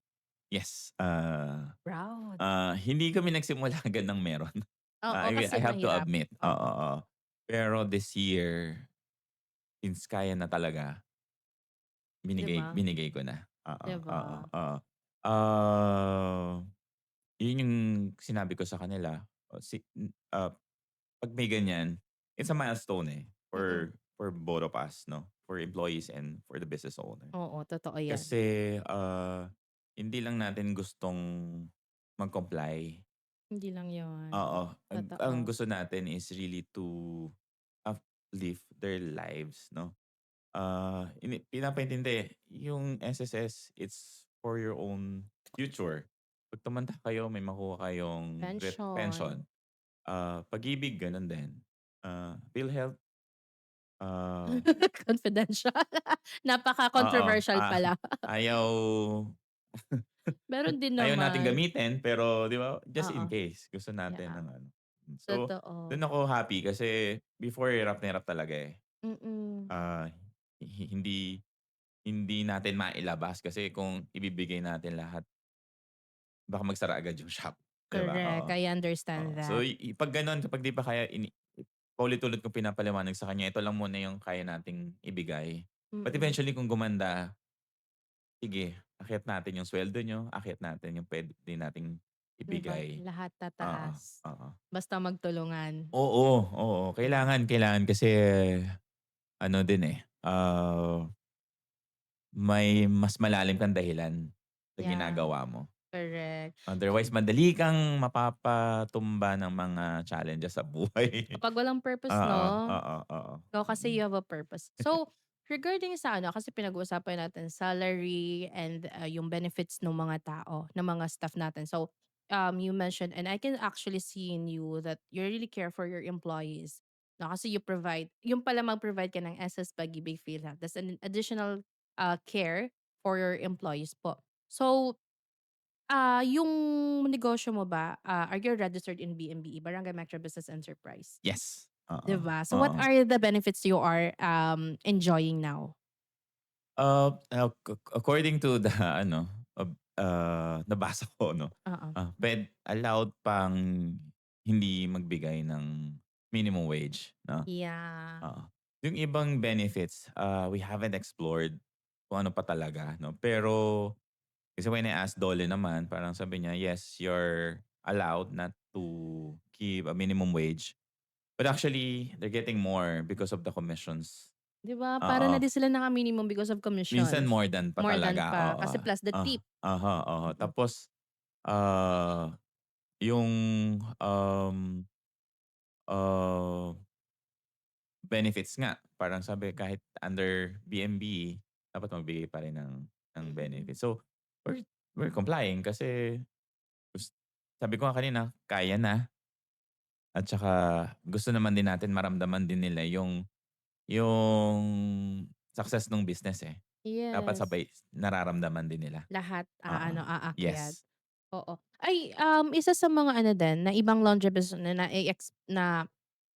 Yes, Proud. hindi kami nagsimula agad ng meron. Oo, I kasi have to mahirap. admit, oo, Oo, oo. Pero this year, since kaya na talaga, 'di binigay ba? binigay ko na. Oo, 'Di oo, ba? oo. Ah, yun yung sinabi ko sa kanila, 'pag may ganyan, it's a milestone, eh, Mm. for both of us 'no, for employees and for the business owner. Oo, totoo 'yan. Kasi, hindi lang natin gustong mag-comply. Hindi lang 'yun. Oo, ang Totoo. gusto natin is really to uplift their lives 'no. Pinapaintindi yung SSS, it's for your own future. 'Pag tumanda kayo may makuha kayong Pension. pension. Pag-ibig gano'n din. PhilHealth, ah, Confidential. oo, Napaka-controversial pala. ayaw Meron din ayaw nating naman. gamitin pero 'di ba, just in Oo, case gusto natin yeah, ng ano. So, totoo. dun ako happy kasi before hirap na hirap talaga, eh. Mm, Ah, hindi hindi natin mailabas kasi kung ibibigay natin lahat baka magsara agad yung shop, 'di ba? Oo, Correct, I oo. understand So, that. 'pag gano'n, kapag 'di pa kaya paulit-ulit kong pinapaliwanag sa kanya, ito lang muna yung kaya nating ibigay. But Mm. eventually kung gumanda, sige, akyat natin yung suweldo niyo, akyat natin yung puwede nating 'Di ba, ibigay. lahat Oo, tataas. oo. Basta magtulungan. Oo, oo. Kailangan kasi ano din, may mas malalim kang dahilan sa Yeah, ginagawa mo. correct. Otherwise madali kang mapapatumba ng mga challenges sa buhay. Kapag walang purpose Oo, 'no? oo, oo. Ikaw kasi you have a purpose. So, regarding sa ano, kasi pinag-uusapan natin salary and, yung benefits ng mga tao, ng mga staff natin. So, you mentioned and I can actually see in you that you really care for your employees. No, kasi you provide yung pala mag-provide ka ng SS Pag-ibig PhilHealth. That's an additional, care for your employees po. So, yung negosyo mo ba, are you registered in BMBE, Barangay Metro Business Enterprise? Yes. 'Di Oo, ba? So what oo. are the benefits you are, enjoying now? According to the ano, nabasa ko 'no, Oo. allowed pang hindi magbigay ng minimum wage 'no, Yeah. oo. Yung ibang benefits, we haven't explored kung ano pa talaga 'no, pero kasi when I asked Dole naman parang sabi niya, "Yes, you're allowed not to give a minimum wage." But actually, they're getting more because of the commissions. 'Di ba para na Oo. din sila naka-minimum because of Minsan commissions. more than pa More than talaga, pa, oo. kasi plus the tip. Oo. Mm. Tapos, ah, yung, um, ah, benefits nga parang sabi kahit under BMB dapat magbigay pa rin ng Mm. benefits. So, we're we're complying kasi gus sabi ko nga kanina kaya na at saka gusto naman din natin maramdaman din nila yung success nung business, eh. Dapat Yes. sabay nararamdaman din nila. Lahat Oo, aano, aakyat. yes. Oo. Ay, isa sa mga ano din na ibang laundry business na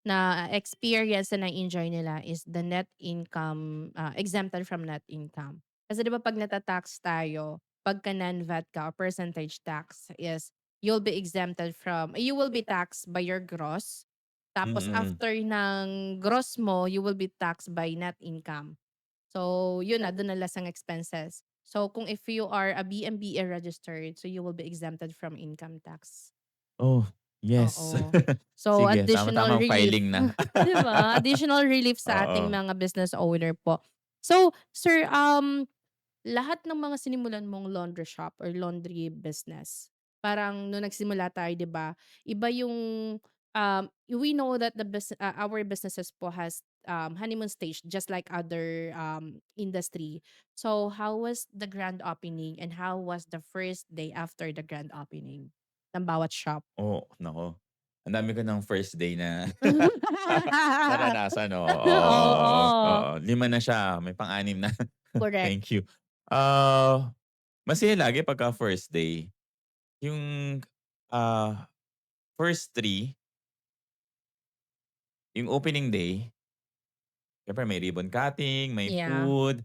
na-experience na na-enjoy nila is the net income, exempted from net income. Kasi 'di ba 'pag nata-tax tayo, pagka non-VAT ka or percentage tax is you will be taxed by your gross. Tapos Mm. after ng gross mo, you will be taxed by net income. So, yun na, dun na lasang expenses. So, kung if you are a BMBA registered, so you will be exempted from income tax. Oh, yes. Oo. So, Sige, additional tama-tamang relief, filing na. 'di ba? Additional relief sa ating Oo. mga business owner po. So, sir, lahat ng mga sinimulan mong laundry shop or laundry business, parang nung nagsimula tayo 'di ba, iba yung, we know that our businesses po has, honeymoon stage just like other, industry. So, how was the grand opening and how was the first day after the grand opening ng bawat shop? Oh, naku. Ang dami ko ng first day na naranasan, oo, oo. Oo, 5 na siya, may pang-anim na. correct. Thank you. Ah, Masaya lagi pagka first day. Yung, first 3, yung opening day, siyempre may ribbon cutting, may Yeah. food.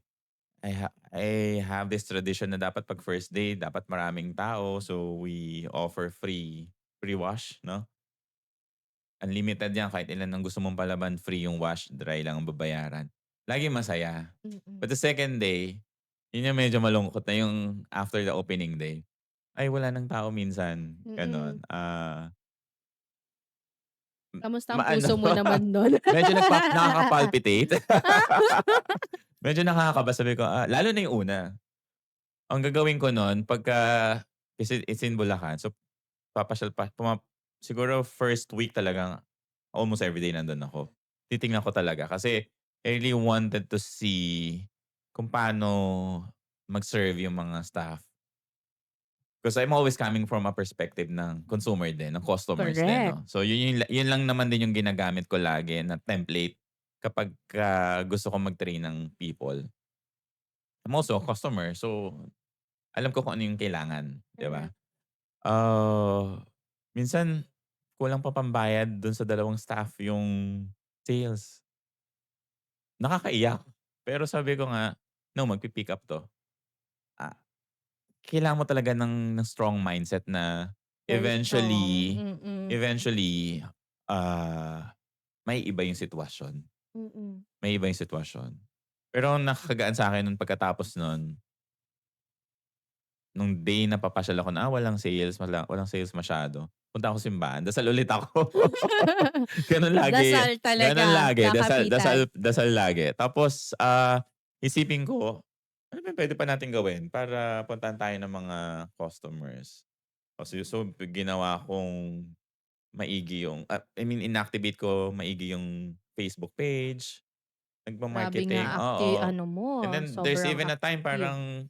I have this tradition na dapat 'pag first day dapat maraming tao, so we offer free wash 'no. Unlimited 'yan kahit ilan ang gusto mong palaban, free yung wash, dry lang ang babayaran. Laging masaya. Mm, But the second day, yun yung medyo malungkot na yung after the opening day. Ay wala ng tao minsan, mm. gano'n. Kamusta ang Maano, puso mo naman nun? medyo nakaka-palpitate. Medyo nakakaba, sabi ko, lalo na yung una. Ang gagawin ko nun kasi it's in Bulacan, so papasyal pa siguro first week talagang almost everyday nandun ako. Titingnan ko talaga kasi I really wanted to see kung paano mag-serve yung mga staff. Because I'm always coming from a perspective ng consumer din, ng customers din Correct. 'no. So yun lang naman din yung ginagamit ko lagi na template kapagka gusto kong mag-train ng people. I'm also a customer, so alam ko kung ano yung kailangan, 'di ba? Correct. Minsan kulang pa pambayad dun sa 2 staff yung sales. Nakakaiyak. Pero sabi ko nga, "No, magpi-pick up 'to." Ah, kailangan mo talaga ng strong mindset na Very strong. eventually Mm. eventually, ah, maiiba yung sitwasyon. Mm. Maiiba yung sitwasyon. Pero ang nakakagaan sa'kin nun pagkatapos nun, nung day na papasyal ako na, walang sales masyado, punta ako simbahan, dasal ulit ako. Gano'n lagi, Dasal gano'n talaga, lagi, dasal kakapitan. dasal dasal lagi. Tapos, isipin ko, ano ba yung puwede pa nating gawin para puntahan tayo ng mga customers? Ginawa kong maigi I mean inactivate ko maigi yung Facebook page, Grabe nga nagma-marketing, oo. ano mo, And then there's sobrang even a time active. parang,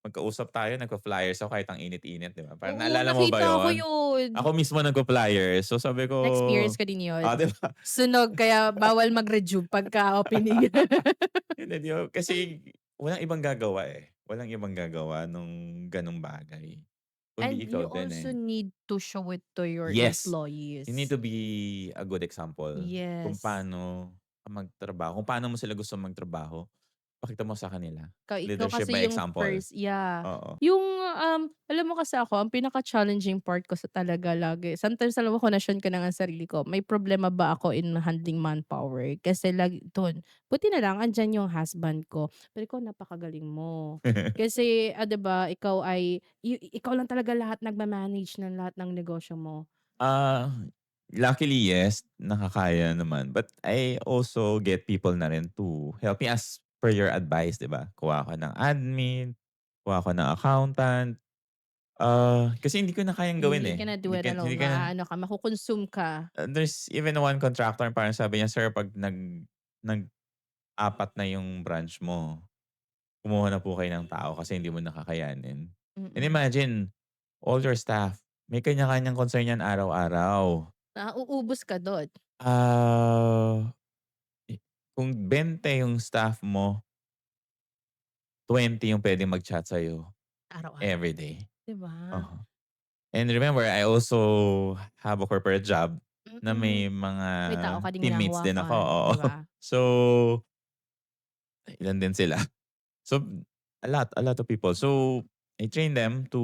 magkausap tayo, nagfa-flyers ako kahit ang init-init, 'di ba? Parang Oo, naalala mo ba nakita ko yun? yun. Ako mismo nagfa-flyers. So sabi ko, Na-experience ko din yun. 'di ba? Sunog kaya bawal mag-rejuve pagka opening. Hindi, 'di ba? Kasi walang ibang gagawa, eh. Walang ibang gagawa nung gano'ng bagay, kundi And ikaw you din, eh. also need to show it to your Yes, you need employees. to be a good example kung Yes. paano ka magtrabaho, kung paano mo sila gustong magtrabaho, pakita mo sa kanila. Ikaw Leadership by kasi yung example, first, yeah. oo. Yung, alam mo kasi ako ang pinaka-challenging part ko sa talaga lagi sometimes alam mo kinwestiyon ko na nga ang sarili ko, may problema ba ako in handling manpower? Kasi lagi dun, buti na lang andiyan yung husband ko. Pero ikaw napakagaling mo. Kasi, 'di ba ikaw ay ikaw lang talaga lahat nagma-manage ng lahat ng negosyo mo. Ah, Luckily yes, nakakaya naman. But I also get people na rin to help me as per your advice, 'di ba? Kuha ka ng admin, kuha ka ng accountant. Kasi hindi ko na kayang gawin, You eh. cannot do Hindi it ka alone, hindi ka na maaano ka, mako-consume ka. there's even one contractor parang sabi niya, "Sir, 'pag nag-apat na yung branch mo, kumuha na po kayo ng tao kasi hindi mo na kakayanin." And Mm. imagine, all your staff, may kanya-kanyang concern yan araw-araw. Nauubos ka dun, Ah, kung 20 yung staff mo, 20 yung puwedeng mag-chat sa'yo araw-araw, everyday. 'di ba? Uh-huh. And remember, I also have a corporate job na Mm. may mga May tao ka ding teammates din ako, hinahawakan, oo. 'di ba? So, ilan din sila. So, a lot of people. So, I train them to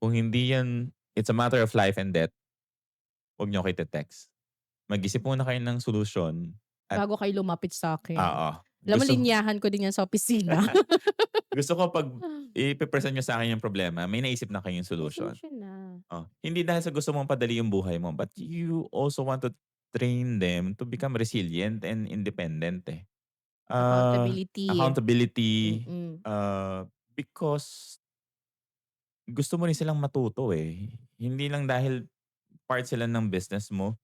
kung hindi yan it's a matter of life and death, 'wag niyo ako ite-text. Mag-isip muna kayo ng solusyon at Bago kayo lumapit sa'kin. oo, Alam mo gusto linyahan ko din yan sa opisina. gusto ko 'pag ipe-present niyo sa'kin yung problema, may naisip na kayong May solusyon. solusyon na. Oh, hindi dahil sa gusto mong padali yung buhay mo, but you also want to train them to become resilient and independent, eh. Accountability. Accountability, Mm. because gusto mo rin silang matuto, eh. Hindi lang dahil part sila ng business mo,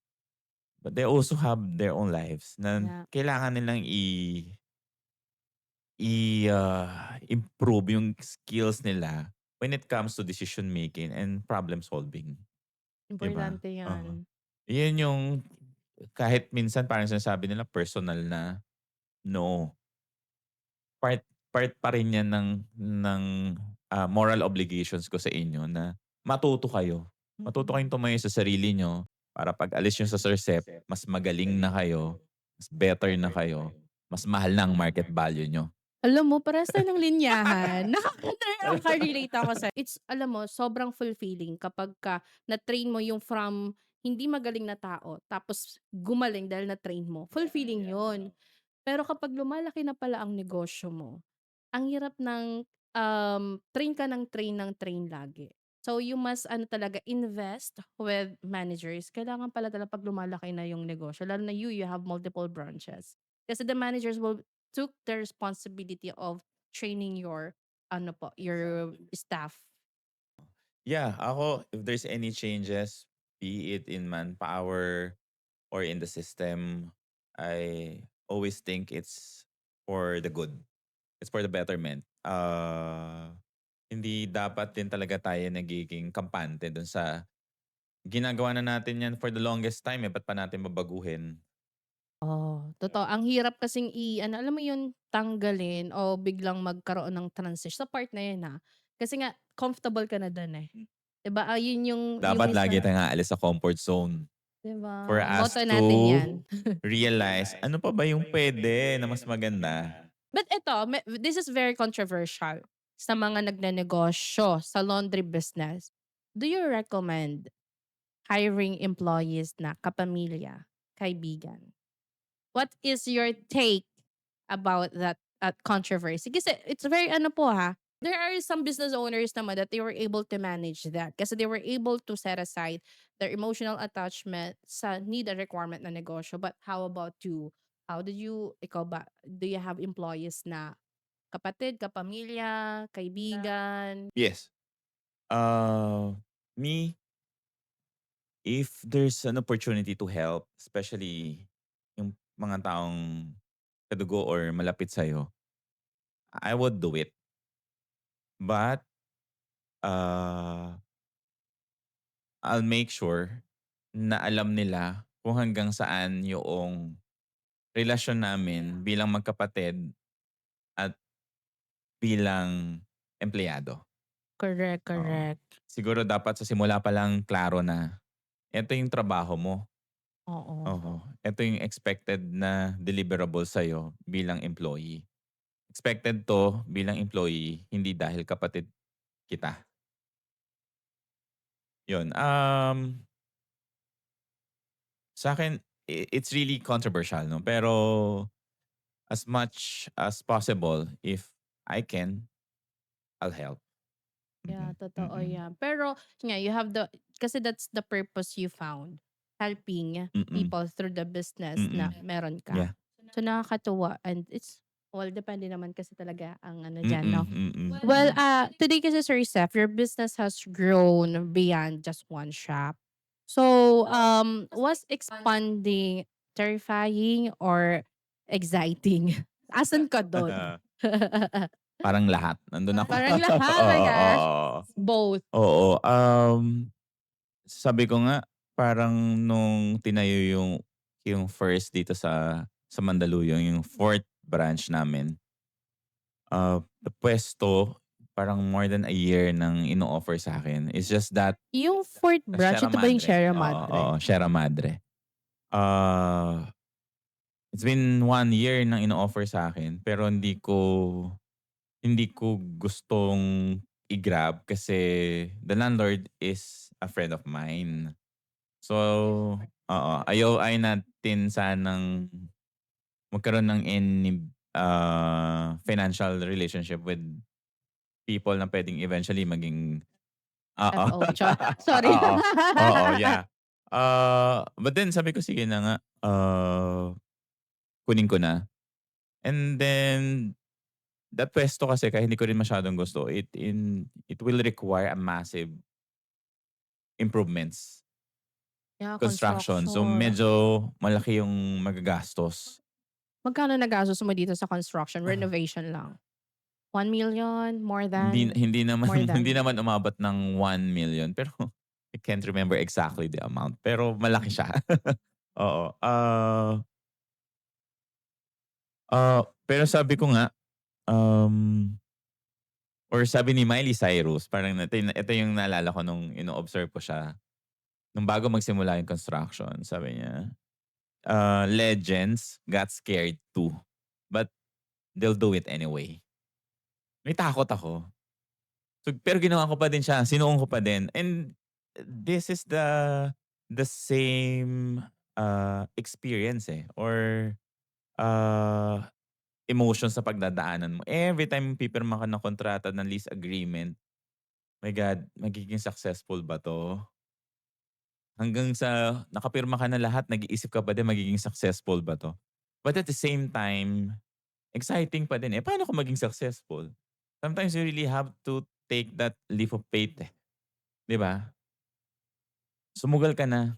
but they also have their own lives na Yeah. kailangan nilang improve yung skills nila when it comes to decision making and problem solving, 'di ba? Importante Oo. yan. 'Yun yung kahit minsan parang sinasabi nila personal na, no, part part pa rin 'yan ng moral obligations ko sa inyo na matuto kayo. Matuto Mm. kayong tumayo sa sarili niyo para 'pag alis niyo sa Sercep, mas magaling na kayo, mas better na kayo, mas mahal na ang market value niyo. Alam mo parehas tayo ng linyahan. Nakaka-relate ako sa'yo. It's alam mo sobrang fulfilling kapagka na-train mo yung from hindi magaling na tao tapos gumaling dahil na-train mo, fulfilling yun. Pero kapag lumalaki na pala ang negosyo mo, ang hirap ng, train ka ng train lagi. So, you must ano talaga invest with managers. Kailangan pala talaga 'pag lumalaki na yung negosyo lalo na you have multiple branches. Kasi the managers will took the responsibility of training your ano po, your staff. Yeah, ako if there's any changes, be it in manpower or in the system, I always think it's for the good. It's for the betterment. Hindi dapat din talaga tayo nagiging kampante dun sa ginagawa na natin yan for the longest time, eh, ba't pa natin babaguhin? Oh, totoo. Ang hirap kasing ano, alam mo yun, tanggalin o biglang magkaroon ng transition sa part na yun, Kasi nga comfortable ka na dun, eh. 'Di ba, yun yung Dapat lagi isa tayong aalis sa comfort zone 'di for ba? us Motto natin to 'yan. realize ano pa ba yung pwede na mas maganda. But eto, this is very controversial sa mga nagnenegosyo sa laundry business. Do you recommend hiring employees na kapamilya, kaibigan? What is your take about that controversy? Kasi it's very ano po ha, there are some business owners naman that they were able to manage that kasi they were able to set aside their emotional attachment sa need and requirement na negosyo. But how about you? How did you, ikaw ba, do you have employees na kapatid, kapamilya, kaibigan? Yes. Uh, Me, if there's an opportunity to help, especially yung mga taong kadugo or malapit sa'yo, I would do it. But, uh, I'll make sure na alam nila kung hanggang saan yung relasyon namin bilang magkapatid at bilang empleyado. Correct, Oo. correct. Siguro dapat sa simula pa lang klaro na eto yung trabaho mo. Oo. Oo. Eto yung expected na deliverable sa'yo bilang employee. Expected 'to bilang employee, hindi dahil kapatid kita. 'Yun, sa'kin it's really controversial 'no, pero as much as possible if I can, I'll help. Yeah, Mm, totoo mm, yan. Pero yun nga, you have the, kasi that's the purpose you found, helping mm, people through the business na mm. meron ka. Yeah. So nakakatuwa, and it's, well, depende naman kasi talaga ang ano Mm, diyan, no? mm, Well, mm. today kasi Sir Seth, your business has grown beyond just one shop. So, was expanding terrifying or exciting? Asan ka dun? Parang lahat, nandun ako. Parang lahat, my Oo, gosh. oo. Both. Oo, sabi ko nga parang nung tinayo yung first dito sa Mandaluyong, yung fourth branch namin, puwesto parang more than a year nang ino-offer sa'kin. It's just that Yung fourth branch, Sierra ito ba yung Madre, Sierra oo, oo, Madre? Sierra Madre. Ah, it's been 1 year nang ino-offer sa'kin pero hindi ko gustong i-grab kasi the landlord is a friend of mine. So, oo, ayaw natin sanang magkaroon ng any, financial relationship with people na puwedeng eventually maging oo. FO, char. Sorry. Oo, oo, yeah. But then sabi ko, sige na nga, kunin ko na. And then that puwesto kasi kahit hindi ko rin masyadong gusto, it will require a massive improvements, Yeah, construction. So construction. medyo malaki yung magagastos. Magkano nagastos mo dito sa construction, renovation lang? 1,000,000, more Hindi than? hindi naman More hindi than? naman umabot ng 1 million pero I can't remember exactly the amount, pero malaki siya. Oo, pero sabi ko nga, um, or sabi ni Miley Cyrus parang ito yung naalala ko nung ino-observe ko siya, nung bago magsimula yung construction. Sabi niya, "Legends got scared too, but they'll do it anyway." May takot ako. So, pero ginawa ko pa din siya, sinuong ko pa din, and this is the same, experience, eh, or, uh, emotion sa pagdadaanan mo. Every time pipirma ka ng kontrata ng lease agreement, my God, magiging successful ba 'to? Hanggang sa nakapirma ka na lahat nag-iisip ka pa din magiging successful ba 'to? But at the same time, exciting pa din, eh, paano kung maging successful? Sometimes you really have to take that leap of faith, eh, 'di ba? Sumugal ka na.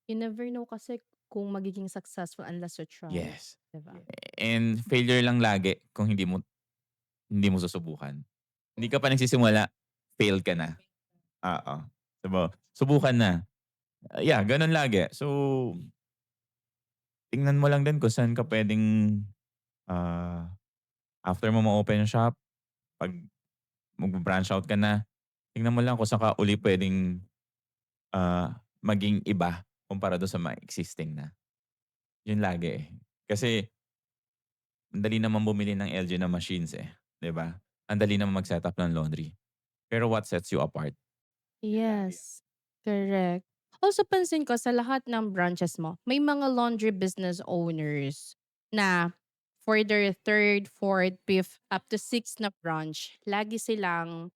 You never know kasi kung magiging successful unless you try, Yes. 'di ba? And failure lang lagi kung hindi mo susubukan. Hindi ka pa nagsisimula, fail ka na. Oo, 'di ba? Subukan na. Yeah, gano'n lagi. So, tingnan mo lang din kung saan ka puwedeng, ah, after mo ma-open yung shop, 'pag magba-branch out ka na, tingnan mo lang kung saan ka uli puwedeng, maging iba kumpara do'n sa mga existing na. 'Yun lagi, eh. Kasi Ang dali naman bumili ng LG na machines, 'di ba? Ang dali naman mag-setup ng laundry. Pero what sets you apart? Yes, correct. Also pansin ko sa lahat ng branches mo, may mga laundry business owners na for their third, fourth, fifth, up to sixth na branch, lagi silang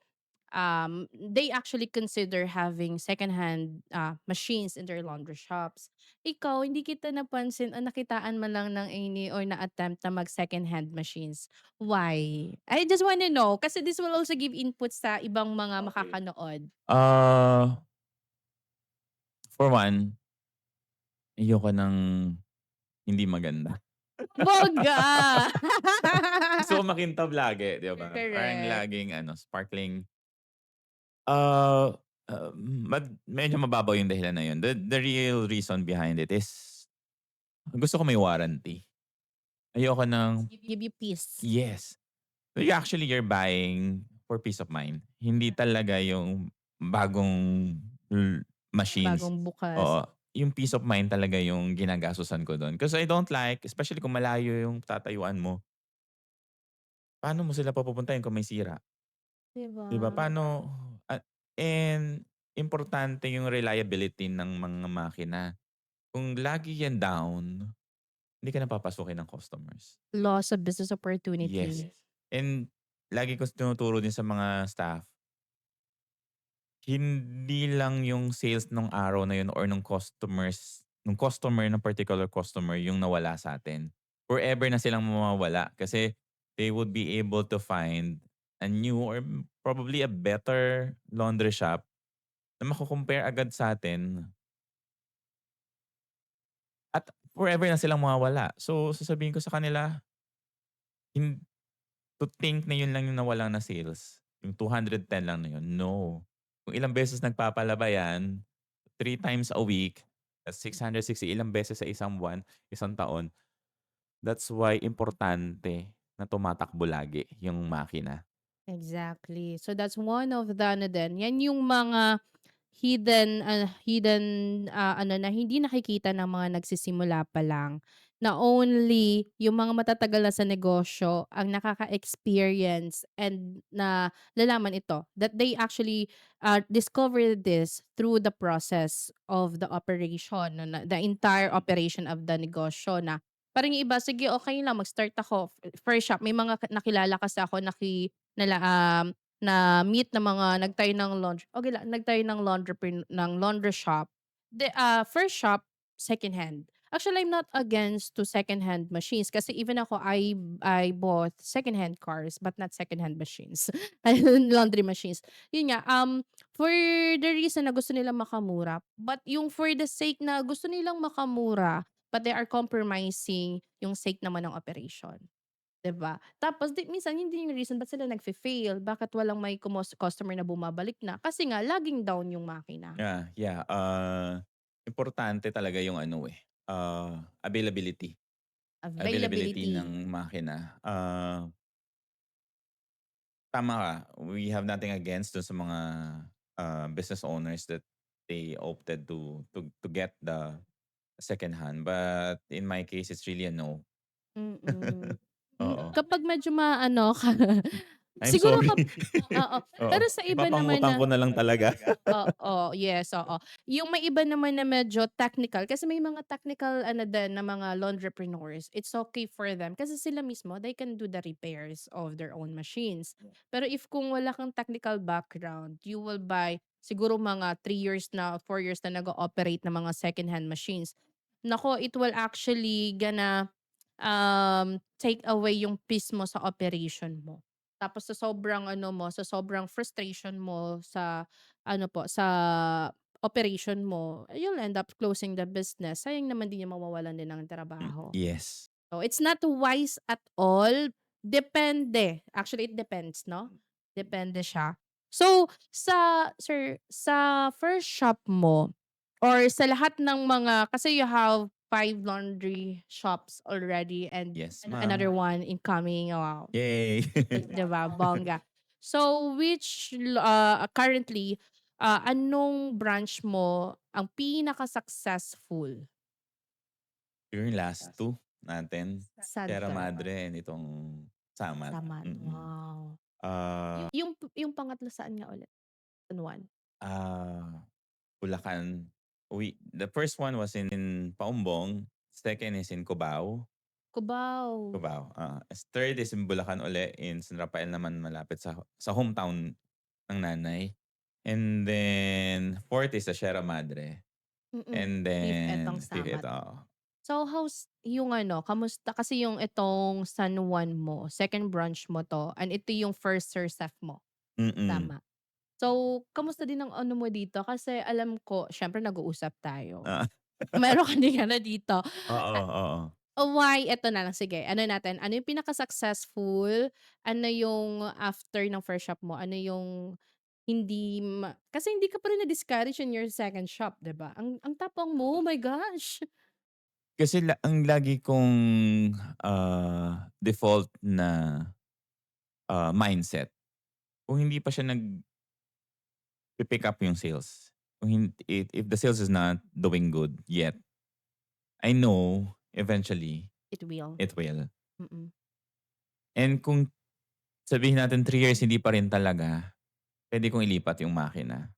they actually consider having secondhand machines in their laundry shops. Ikaw, hindi kita napansin o nakitaan man lang ng any or na-attempt na mag secondhand machines. Why? I just want to know kasi this will also give input sa ibang mga makakanood. Ah, for one, ayoko ng hindi maganda. Bongga! Gusto ko makintab lagi, 'di ba? Parang Correct. laging sparkling. Ah, medyo mababaw yung dahilan na yun. The real reason behind it is gusto ko may warranty. Ayoko ng Give you peace. yes. Actually, you're buying for peace of mind. Hindi talaga yung bagong l machines. Bagong bukas. Oo, yung peace of mind talaga yung ginagastusan ko dun. Because I don't like, especially kung malayo yung tatayuan mo, paano mo sila papupuntahin kung may sira, 'Di 'di ba? ba? Paano and importante yung reliability ng mga makina. Kung lagi yan down, hindi ka na papasukin ng customers. Loss of business Yes. opportunity. And lagi ko tinuturo din sa mga staff, hindi lang yung sales nung araw na yun or nung customer ng particular customer yung nawala sa'tin. Forever na silang mawawala kasi they would be able to find a new or probably a better laundry shop na mako-compare agad sa'tin at forever na silang mawawala. So, sasabihin ko sa kanila, hin to think na yun lang yung nawalan na sales, yung 210 lang na yun, no. Kung ilang beses nagpapalaba yan, 3 times a week, that's 660, ilang beses sa isang buwan, isang taon. That's why importante na tumatakbo lagi yung makina. Exactly. So that's one of the ano din, yan yung mga hidden ano na hindi nakikita ng mga nagsisimula pa lang, na only yung mga matatagal na sa negosyo ang nakaka-experience and na lalaman ito, that they actually, discover this through the process of the operation no, na the entire operation of the negosyo na parang yung iba, sige okay lang mag-start ako, first shop may mga nakilala kasi ako nala na-meet na mga nagtayo ng okey lang, nagtayo ng laundry shop. First shop, secondhand. Actually, I'm not against to secondhand machines kasi even ako, I bought secondhand cars but not secondhand machines. Ayun, laundry machines. Yun nga, for the reason na gusto nilang makamura, but yung for the sake na gusto nilang makamura, but they are compromising yung sake naman ng operation. 'Di ba? Tapos minsan yun din yung reason ba't sila nagfe-fail, bakit walang may customer na bumabalik na, kasi nga laging down yung makina. Yeah, yeah, importante talaga yung availability. Availability Availability. ng makina. Tama ka, we have nothing against dun sa mga, business owners that they opted to get the second hand, but in my case, it's really a no. Mm. Oo. Kapag medyo maano ka I'm siguro sorry. oo. Oo, Pero sa iba naman ipapangutang na ko na lang talaga. oo, yes, oo. Yung may iba naman na medyo technical kasi may mga technical ano din na mga laundrypreneurs, it's okay for them kasi sila mismo they can do the repairs of their own machines. Pero if kung wala kang technical background, you will buy siguro mga 3 years na, 4 years na nag-ooperate ng mga secondhand machines. Nako, it will actually take away yung peace mo sa operation mo. Tapos sa sobrang ano mo, sa sobrang frustration mo sa ano po, sa operation mo, you'll end up closing the business. Sayang naman din yung mawawalan din ng trabaho. Yes. So, it's not wise at all. Depende. Actually, it depends, no? Depende siya. So, sa first shop mo or sa lahat ng mga, kasi you have 5 laundry shops already and Yes, ma'am. another one incoming. Wow. Yay. 'Di ba? Bongga. So, currently, anong branch mo ang pinaka-successful? Yung last 2. natin, Sierra Santa. Madre nitong Samar. Samar, wow. Ah, Yung pangatlo saan nga ulit? San Juan? ah, Bulacan. The first one was in Paumbong, second is in Cubao. Cubao. Cubao, third is in Bulacan uli, in San Rafael naman malapit sa hometown ng nanay. And then fourth is sa Sierra Madre. And Fifth etong then fifth Samar. ito, oo. So, how's yung ano, kamusta kasi yung itong San Juan mo, second branch mo 'to and ito yung first Sir Sef mo, Mm. tama? So, kamusta din ang ano mo dito? Kasi alam ko siyempre nag-uusap tayo. Oo. Meron ka din ano dito, Oo, ah, oo. why eto na lang sige ano natin, ano yung pinaka-successful, ano yung after ng first shop mo, ano yung kasi hindi ka pa rin na-discourage in your second shop, 'di ba? Ang tapang mo, oh my gosh. Kasi ang lagi kong, default na, mindset, kung hindi pa siya nagpi-pick up yung sales, kung if the sales is not doing good yet, I know eventually It will. it will. Mm. And kung sabihin natin 3 years hindi pa rin talaga, puwede kong ilipat yung makina.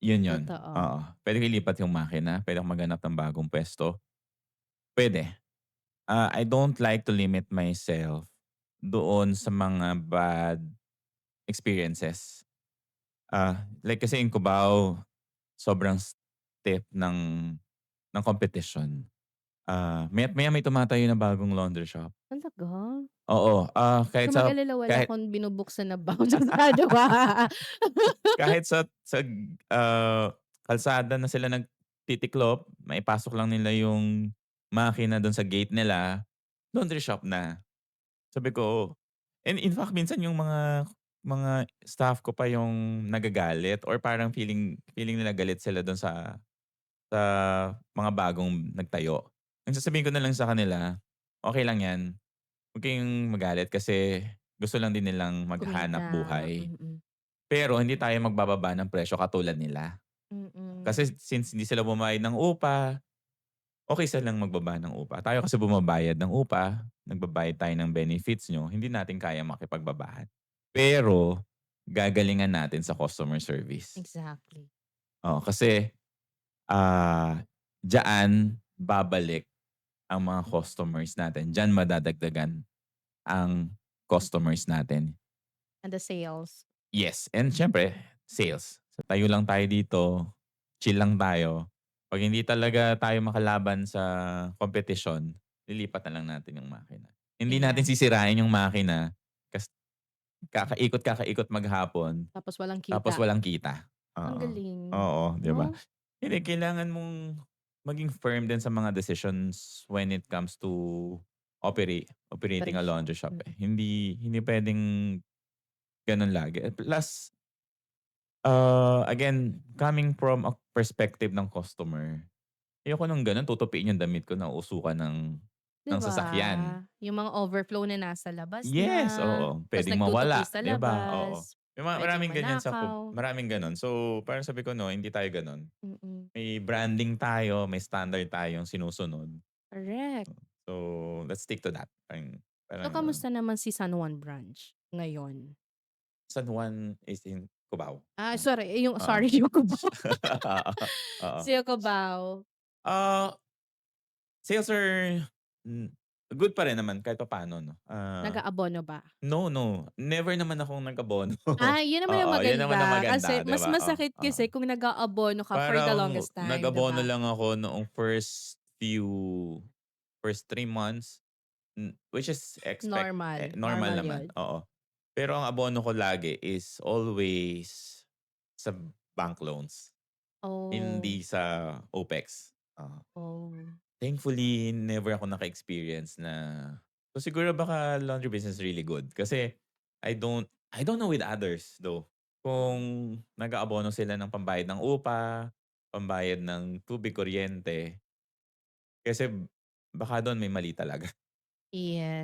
Yun, Totoo. oo. Puwede kong ilipat yung makina, puwede akong maghanap ng bagong puwesto, puwede. I don't like to limit myself doon sa mga bad experiences. Like kasi in Cubao, sobrang stiff ng competition. Maya't maya may tumatayo na bagong laundry shop. Talaga? Oo, Huwag kahit kang sa mag-alala wala kahit akong binubuksan na bounce sarado ha. kahit sa, ah, kalsada na sila nagtitiklop, maipasok lang nila yung makina dun sa gate nila, laundry shop na. Sabi ko and in fact minsan yung mga staff ko pa yung nagagalit or parang feeling feeling nila galit sila dun sa mga bagong nagtayo. Ang sasabihin ko na lang sa kanila, "Okey lang 'yan, huwag kayong magalit kasi gusto lang din nilang maghanap Kumita, buhay. Pero hindi tayo magbababa ng presyo katulad nila." mm. Kasi since hindi sila bumayad ng upa, okey silang magbaba ng upa. Tayo kasi bumabayad ng upa, nagbabayad tayo ng benefits niyo, hindi natin kayang makipagbabahan. Pero gagalingan natin sa customer service. Exactly. Oo, kasi, diyaan babalik ang mga customers natin, diyan madadagdagan ang customers natin. And the sales. Yes, and siyempre sales. So, tayo lang tayo dito, chill lang tayo. 'Pag hindi talaga tayo makalaban sa kompetisyon, lilipat na lang natin yung makina. Hindi natin Ayan, sisirain yung makina kas kakaikot maghapon tapos walang tapos kita. walang kita. Ang Oo. galing, Oo, 'di ba? 'no? Hindi, kailangan mong maging firm din sa mga decisions when it comes to operating a Operation, laundry shop, eh. Hindi hindi puwedeng gano'n lagi. Plus, again, coming from a perspective ng customer, ayoko nung gano'n tutupiin yung damit ko na uusukan ng 'Di ba? sasakyan. Yung mga overflow na nasa labas na, Yes, oo. ta's Puwedeng nagtutupi mawala, sa 'di ba? Oo. labas, May puwedeng maraming ganyan manakaw. maraming gano'n. So, parang sabi ko, "No, hindi tayo gano'n." Mm, May branding tayo, may standard tayong sinusunod. correct. So, let's stick to that. Parang So, parang kamusta naman si San Juan branch ngayon? San Juan is in Cubao. Sorry, yung Oo. sorry yung Cubao. Oo, oo. Si Cubao, Ah, Sales are hmm, good pa rin naman kahit papaano 'no. nag-aabono ba? No, no, never naman akong nag-abono. Yun naman yung Oo, yun naman ang maganda kasi maganda, 'di mas ba? Oh, masakit oo. kasi kung nag-aabono ka for the Parang longest time, 'di nag-abono ba? lang ako noong first 3 months, which is Normal, normal normal naman, yun. oo. Pero ang abono ko lagi is always sa bank loans, Oh, hindi sa OPEX, oo. oh. Thankfully, never ako naka-experience na so siguro baka laundry business is really good kasi I don't know with others though, kung nag-aabono sila ng pambayad ng upa, pambayad ng tubig, kuryente, kasi baka dun may mali talaga,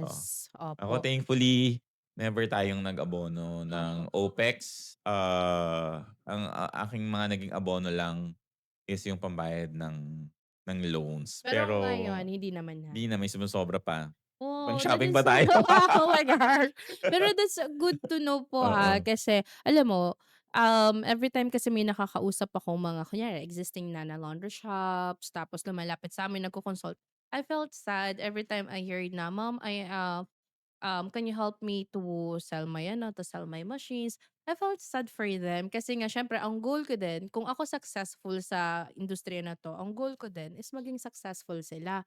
oo. Yes, Ako opo. thankfully, never tayong nag-abono ng OPEX, ang aking mga naging abono lang is yung pambayad ng ng loans. Pero Pero ngayon hindi naman na. 'di na, may sumosobra pa. Oh, that Pang-shopping is pa so tayo. oh my gosh. Pero that's good to know po, Oo, kasi alam mo, every time kasi may nakakausap akong mga kunyari existing na laundry shops, tapos lumalapit sa'min nagko-consult, I felt sad every time I hear na, "Mom, can you help me to sell my ano, to sell my machines?" I felt sad for them kasi nga siyempre ang goal ko din kung ako successful sa industriya na 'to, ang goal ko din is maging successful sila.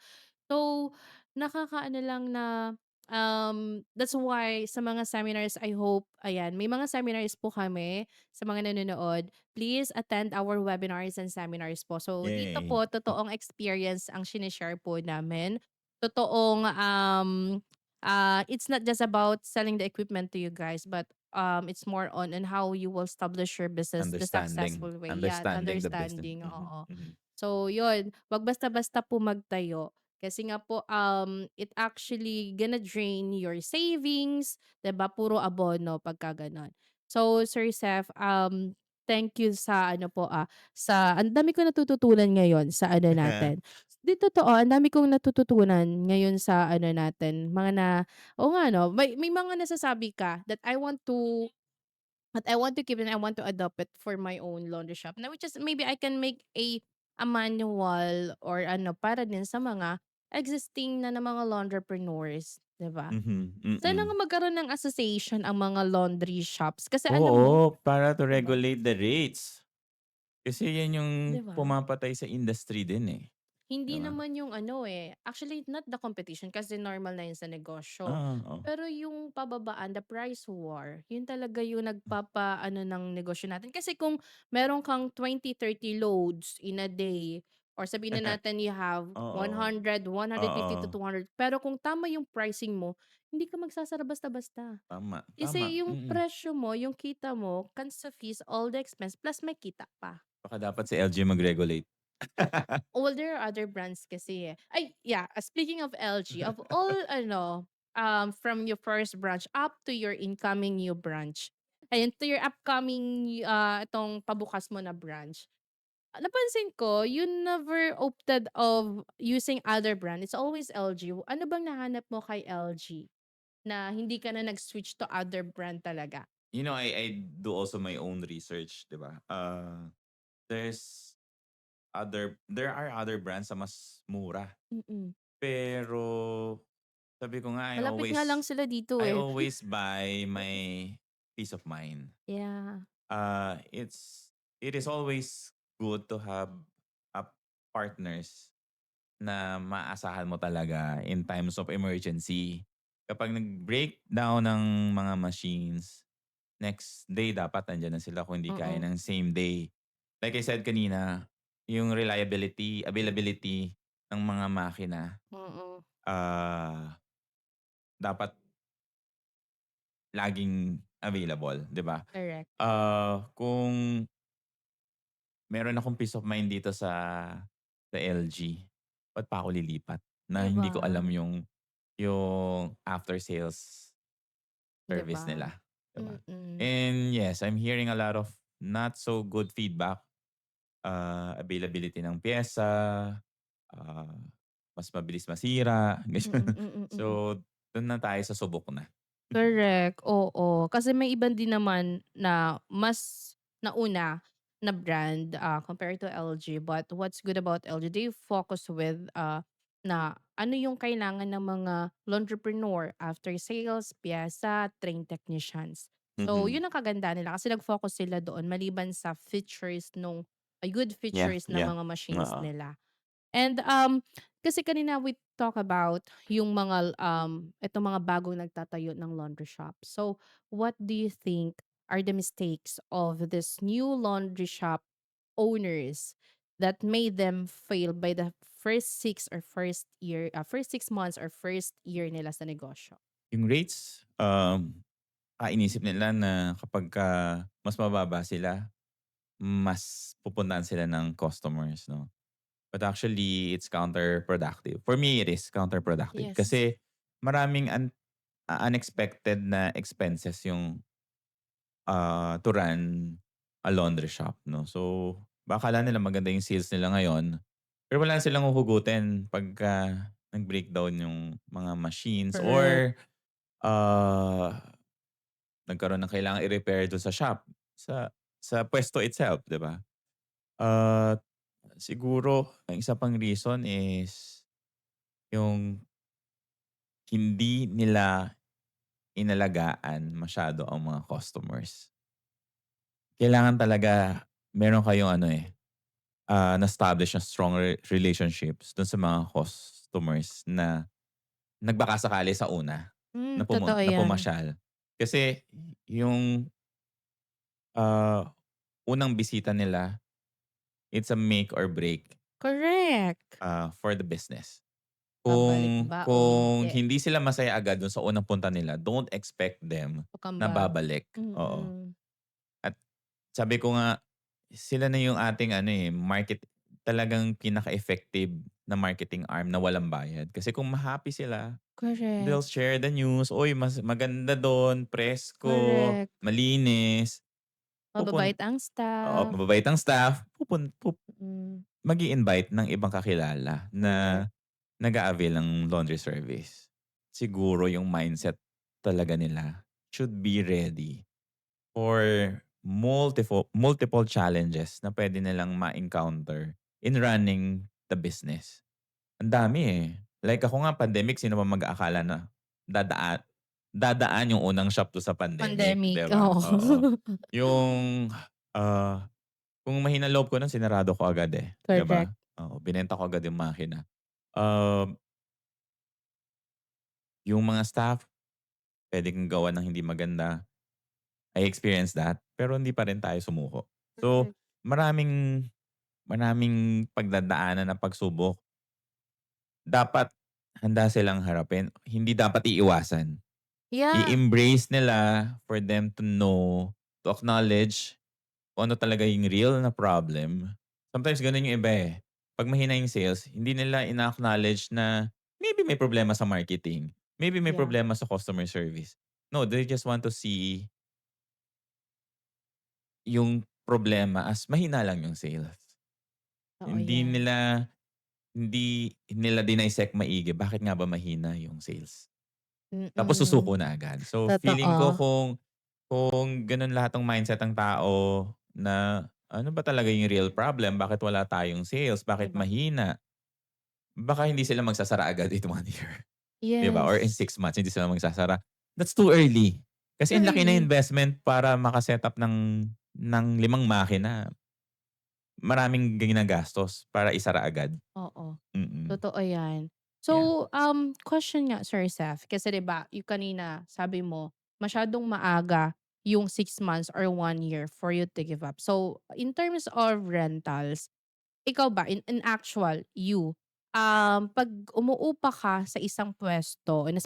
So, nakakaano lang na, that's why sa mga seminars I hope ayan, may mga seminars po kami sa mga nanonood. Please attend our webinars and seminars po. So, dito yay. po totoong experience ang shine-share po namin. Totoong, it's not just about selling the equipment to you guys, but, it's more on how you will establish your business the Understanding, successful way. Yeah, understanding the business. understanding, Mhm, oo. mhm. So, yun, 'wag basta-basta po magtayo. Kasi nga po, it actually gonna drain your savings, 'di ba? Puro abono pagka gano'n. So, Sir Seth, thank you sa ano po, sa ang dami kong natututunan ngayon sa ano natin. 'Di totoo, ang dami kong natututunan ngayon sa ano natin, mga na oo nga 'no, may mga nasasabi ka that I want to keep and I want to adopt it for my own laundry shop na which is maybe I can make a manual or ano para din sa mga existing na mga laundrypreneurs, 'di ba? Mhm, Sana nga mm. magkaroon ng association ang mga laundry shops kasi alam mo, Oo, para to 'di ba? regulate the rates. Kasi 'yan yung 'Di ba? pumapatay sa industry din, eh, 'di Hindi ba? naman yung ano, actually not the competition kasi normal na yun sa negosyo. Oo. Pero yung pababaan, the price war, yun talaga yung nagpapaano ng negosyo natin. Kasi kung meron kang 20-30 loads in a day or sabihin na natin you have Oo, 100, 150 to oo. 200, pero kung tama yung pricing mo, hindi ka magsasara basta-basta. Tama, tama, Kasi yung mm. presyo mo, yung kita mo, comes sa fees, all the expense, plus may kita pa. Baka dapat si LG mag-regulate. Well, there are other brands kasi, eh. Ay, yeah, speaking of LG, of all ano, from your first branch up to your incoming new branch, ayun, to your upcoming, itong pabukas mo na branch, napansin ko you never opted of using other brand, it's always LG. Ano bang nahanap mo kay LG na hindi ka na nag-switch to other brand talaga? You know, I do also my own research, 'di ba? There's there are other brands na mas mura. Mm. Pero sabi ko nga, Malapit nga lang sila dito, I eh. always buy my peace of mind. Yeah, Uh, it's it is always good to have a partners na maasahan mo talaga in times of emergency. Kapag nag-breakdown ng mga machines, next day dapat nandiyan na sila kung hindi kaya oo, ng same day. Like I said kanina, yung reliability, availability ng mga makina, oo, ah, dapat laging available, 'di ba? correct. Kung meron akong peace of mind dito sa LG, ba't pa ako lilipat 'Di na ba? hindi ko alam yung after sales 'Di service ba? nila, 'di ba? Mm, And yes, I'm hearing a lot of not so good feedback, availability ng piyesa, ah, mas mabilis masira, ganyan. mm, mm, mm. So, dun na tayo sa subok na. Correct, oo. Kasi may iba din naman na mas nauna na brand, compared to LG. But what's good about LG, they focus with, na ano yung kailangan ng mga laundrypreneur, after sales, piyesa, trained technicians. So, Mhm. yun ang kagandahan nila kasi nag-focus sila doon maliban sa features nung good Yeah, features ng yeah. mga machines Oo. nila. And, kasi kanina we talk about yung mga, itong mga bagong nagtatayo ng laundry shop. So, what do you think are the mistakes of this new laundry shop owners that made them fail by the first 6 or first year, first 6 months or first year nila sa negosyo? Yung rates, iniisip nila na kapagka mas mababa sila, mas pupuntahan sila ng customers 'no. But actually it's counterproductive. For me, it is counterproductive Yes. kasi maraming unexpected na expenses yung, to run a laundry shop 'no. So, baka akala nila maganda yung sales nila ngayon, Pero wala silang huhugutin pagka nag-breakdown yung mga machines Correct. or, nagkaroon ng kailangang i-repair dun sa shop, sa sa puwesto itself, 'di ba? At siguro ang isa pang reason is yung hindi nila inalagaan masyado ang mga customers. Kailangan talaga meron kayong ano, na-establish na strong relationships dun sa mga customers na nagbakasakali sa una Totoo na 'yan. pumasyal. Kasi yung, ah, unang bisita nila, it's a make or break, Correct. for the business. Babalik ba o Kung hindi? hindi sila masaya agad dun sa unang punta nila, don't expect them To come na back. babalik, oo. Mm. At sabi ko nga, sila na yung ating ano, talagang pinaka-effective na marketing arm na walang bayad. Kasi kung ma-happy sila, they'll Correct. share the news, "Uy, mas maganda dun, presko, Correct. malinis." Pupun Mababait ang Oo, staff. mababait ang staff, Mm. mag-i-invite ng ibang kakilala na Correct. nag-a-avail ng laundry service. Siguro yung mindset talaga nila should be ready for multiple challenges na puwede nilang ma-encounter in running the business. Ang dami, eh. Like ako nga pandemic, sino ba mag-aakala na dadaan dadaan yung unang shop to sa pandemic, Pandemic, 'di ba? oo. Oo. Yung, ah, kung mahinang loob ko nun sinarado ko agad, eh, 'di ba? Correct. Oo, binenta ko agad yung makina. Um, yung mga staff puwedeng gawan ng hindi maganda. I experienced that, pero hindi pa rin tayo sumuko. So, Correct. maraming maraming pagdadaanan na pagsubok. Dapat handa silang harapin, hindi dapat iiwasan. Yeah. I-embrace nila for them to know, to acknowledge kung ano talaga yung real na problem. Sometimes gano'n yung iba, eh. 'Pag mahina yung sales, hindi nila ina-acknowledge na maybe may problema sa marketing, maybe may Yeah. problema sa customer service. No, they just want to see yung problema as mahina lang yung sales. Oo Hindi 'yan. nila hindi nila dinisect maigi bakit nga ba mahina yung sales. Tapos Mm. susuko na agad. So, feeling ko Totoo. kung gano'n lahat ng mindset ng tao na ano ba talaga yung real problem, bakit wala tayong sales, 'Di bakit ba? mahina, baka hindi sila magsasara agad in 1 year, 'di ba, or in Yes. 6 months hindi sila magsasara. That's too early. Too Kasi ang laki ng early. investment para maka-setup ng 5 makina. Maraming ginagastos para isara agad. Oo. Mm, Totoo 'yan. yeah. So, question nga, Sir Seth, kasi 'di ba, yung kanina sabi mo, masyadong maaga yung 6 months or 1 year for you to give up. So, in terms of rentals, ikaw ba in actual, 'pag umuupa ka sa isang puwesto in a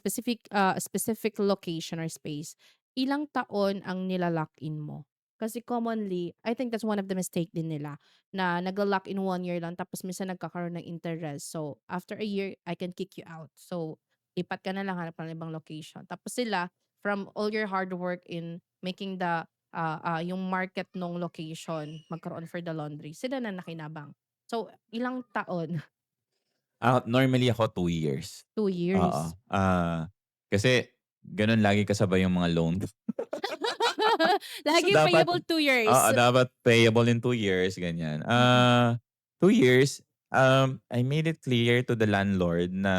specific location or space, ilang taon ang nila-lock in mo? Kasi commonly, I think that's one of the mistake din nila na naglo-lock in 1 year lang tapos minsan nagkakaroon ng interest. So, after a year, I can kick you out. So, lipat ka na lang, hanap ka ng ibang location. Tapos sila, from all your hard work in making yung market nung location magkaroon for the laundry, sila na nakinabang. So, ilang taon? Normally ako 2 years. 2 years. Oo, kasi gano'n lagi kasabay yung mga loan. So Laging dapat payable 2 years. oo, dapat payable in 2 years, ganyan. Mm. 2 years, I made it clear to the landlord na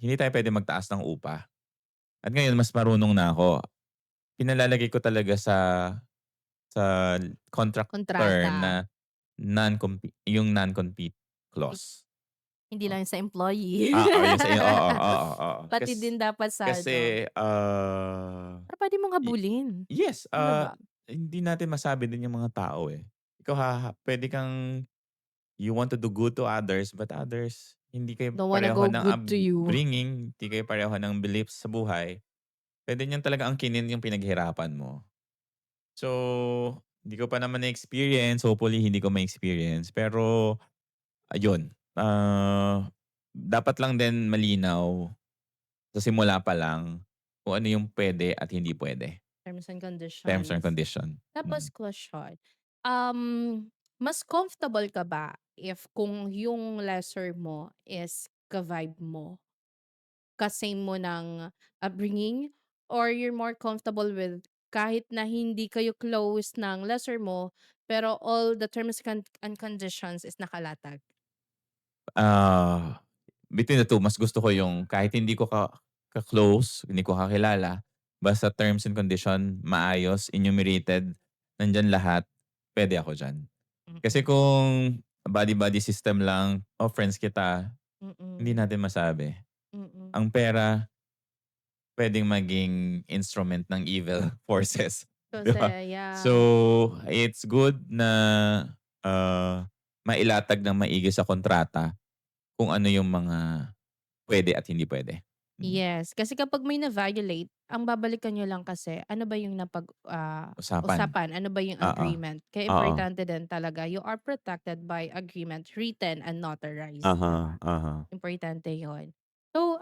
hindi tayo puwedeng magtaas ng upa. At ngayon mas marunong na ako. Pinalalagay ko talaga sa contract term Kontrata. na non-compete Hi clause. hindi lang sa employee. Yun sa inyo, oo, oo, oo. Pati din dapat sa ano, Kasi, para puwede mong y habulin, yes, 'di ba? hindi natin masabi din yung mga tao, eh. Ikaw puwede kang you want to do good to others, but others hindi kayo Don't wanna pareho go ng good to you. upbringing, hindi kayo pareho ng beliefs sa buhay, puwede niyan talaga angkinin yung pinaghirapan mo. So, hindi ko pa naman na-experience, hopefully hindi ko ma-experience, pero ayun, dapat lang din malinaw sa simula pa lang kung ano yung puwede at hindi puwede, Terms and terms and conditions. condition. Tapos Mm. question, um, Mas comfortable ka ba if kung yung lesser mo is ka-vibe mo, ka-same mo ng upbringing, or you're more comfortable with kahit na hindi kayo close ng lesser mo, pero all the terms and conditions is nakalatag? Ah, Between the two, mas gusto ko yung kahit hindi ko ka-close, hindi ko kakilala, basta terms and condition maayos, enumerated, nandiyan lahat, puwede ako diyan. Kasi Mm, kung buddy-buddy system lang, "Oh, friends kita," hindi mm, natin masabi. mm. Ang pera puwedeng maging instrument ng evil forces, 'di Kasi ba? So, yeah. it's good na, mailatag ng maigi sa kontrata kung ano yung mga puwede at hindi puwede. Mm, Yes, kasi kapag may na-violate, ang babalikan niyo lang kasi ano ba yung usapan. usapan, ano ba yung Oo, agreement. Kaya oo. importante din talaga you are protected by agreement, written and notarized, 'di Uh-huh, ba? uh-huh. Importante 'yon. So,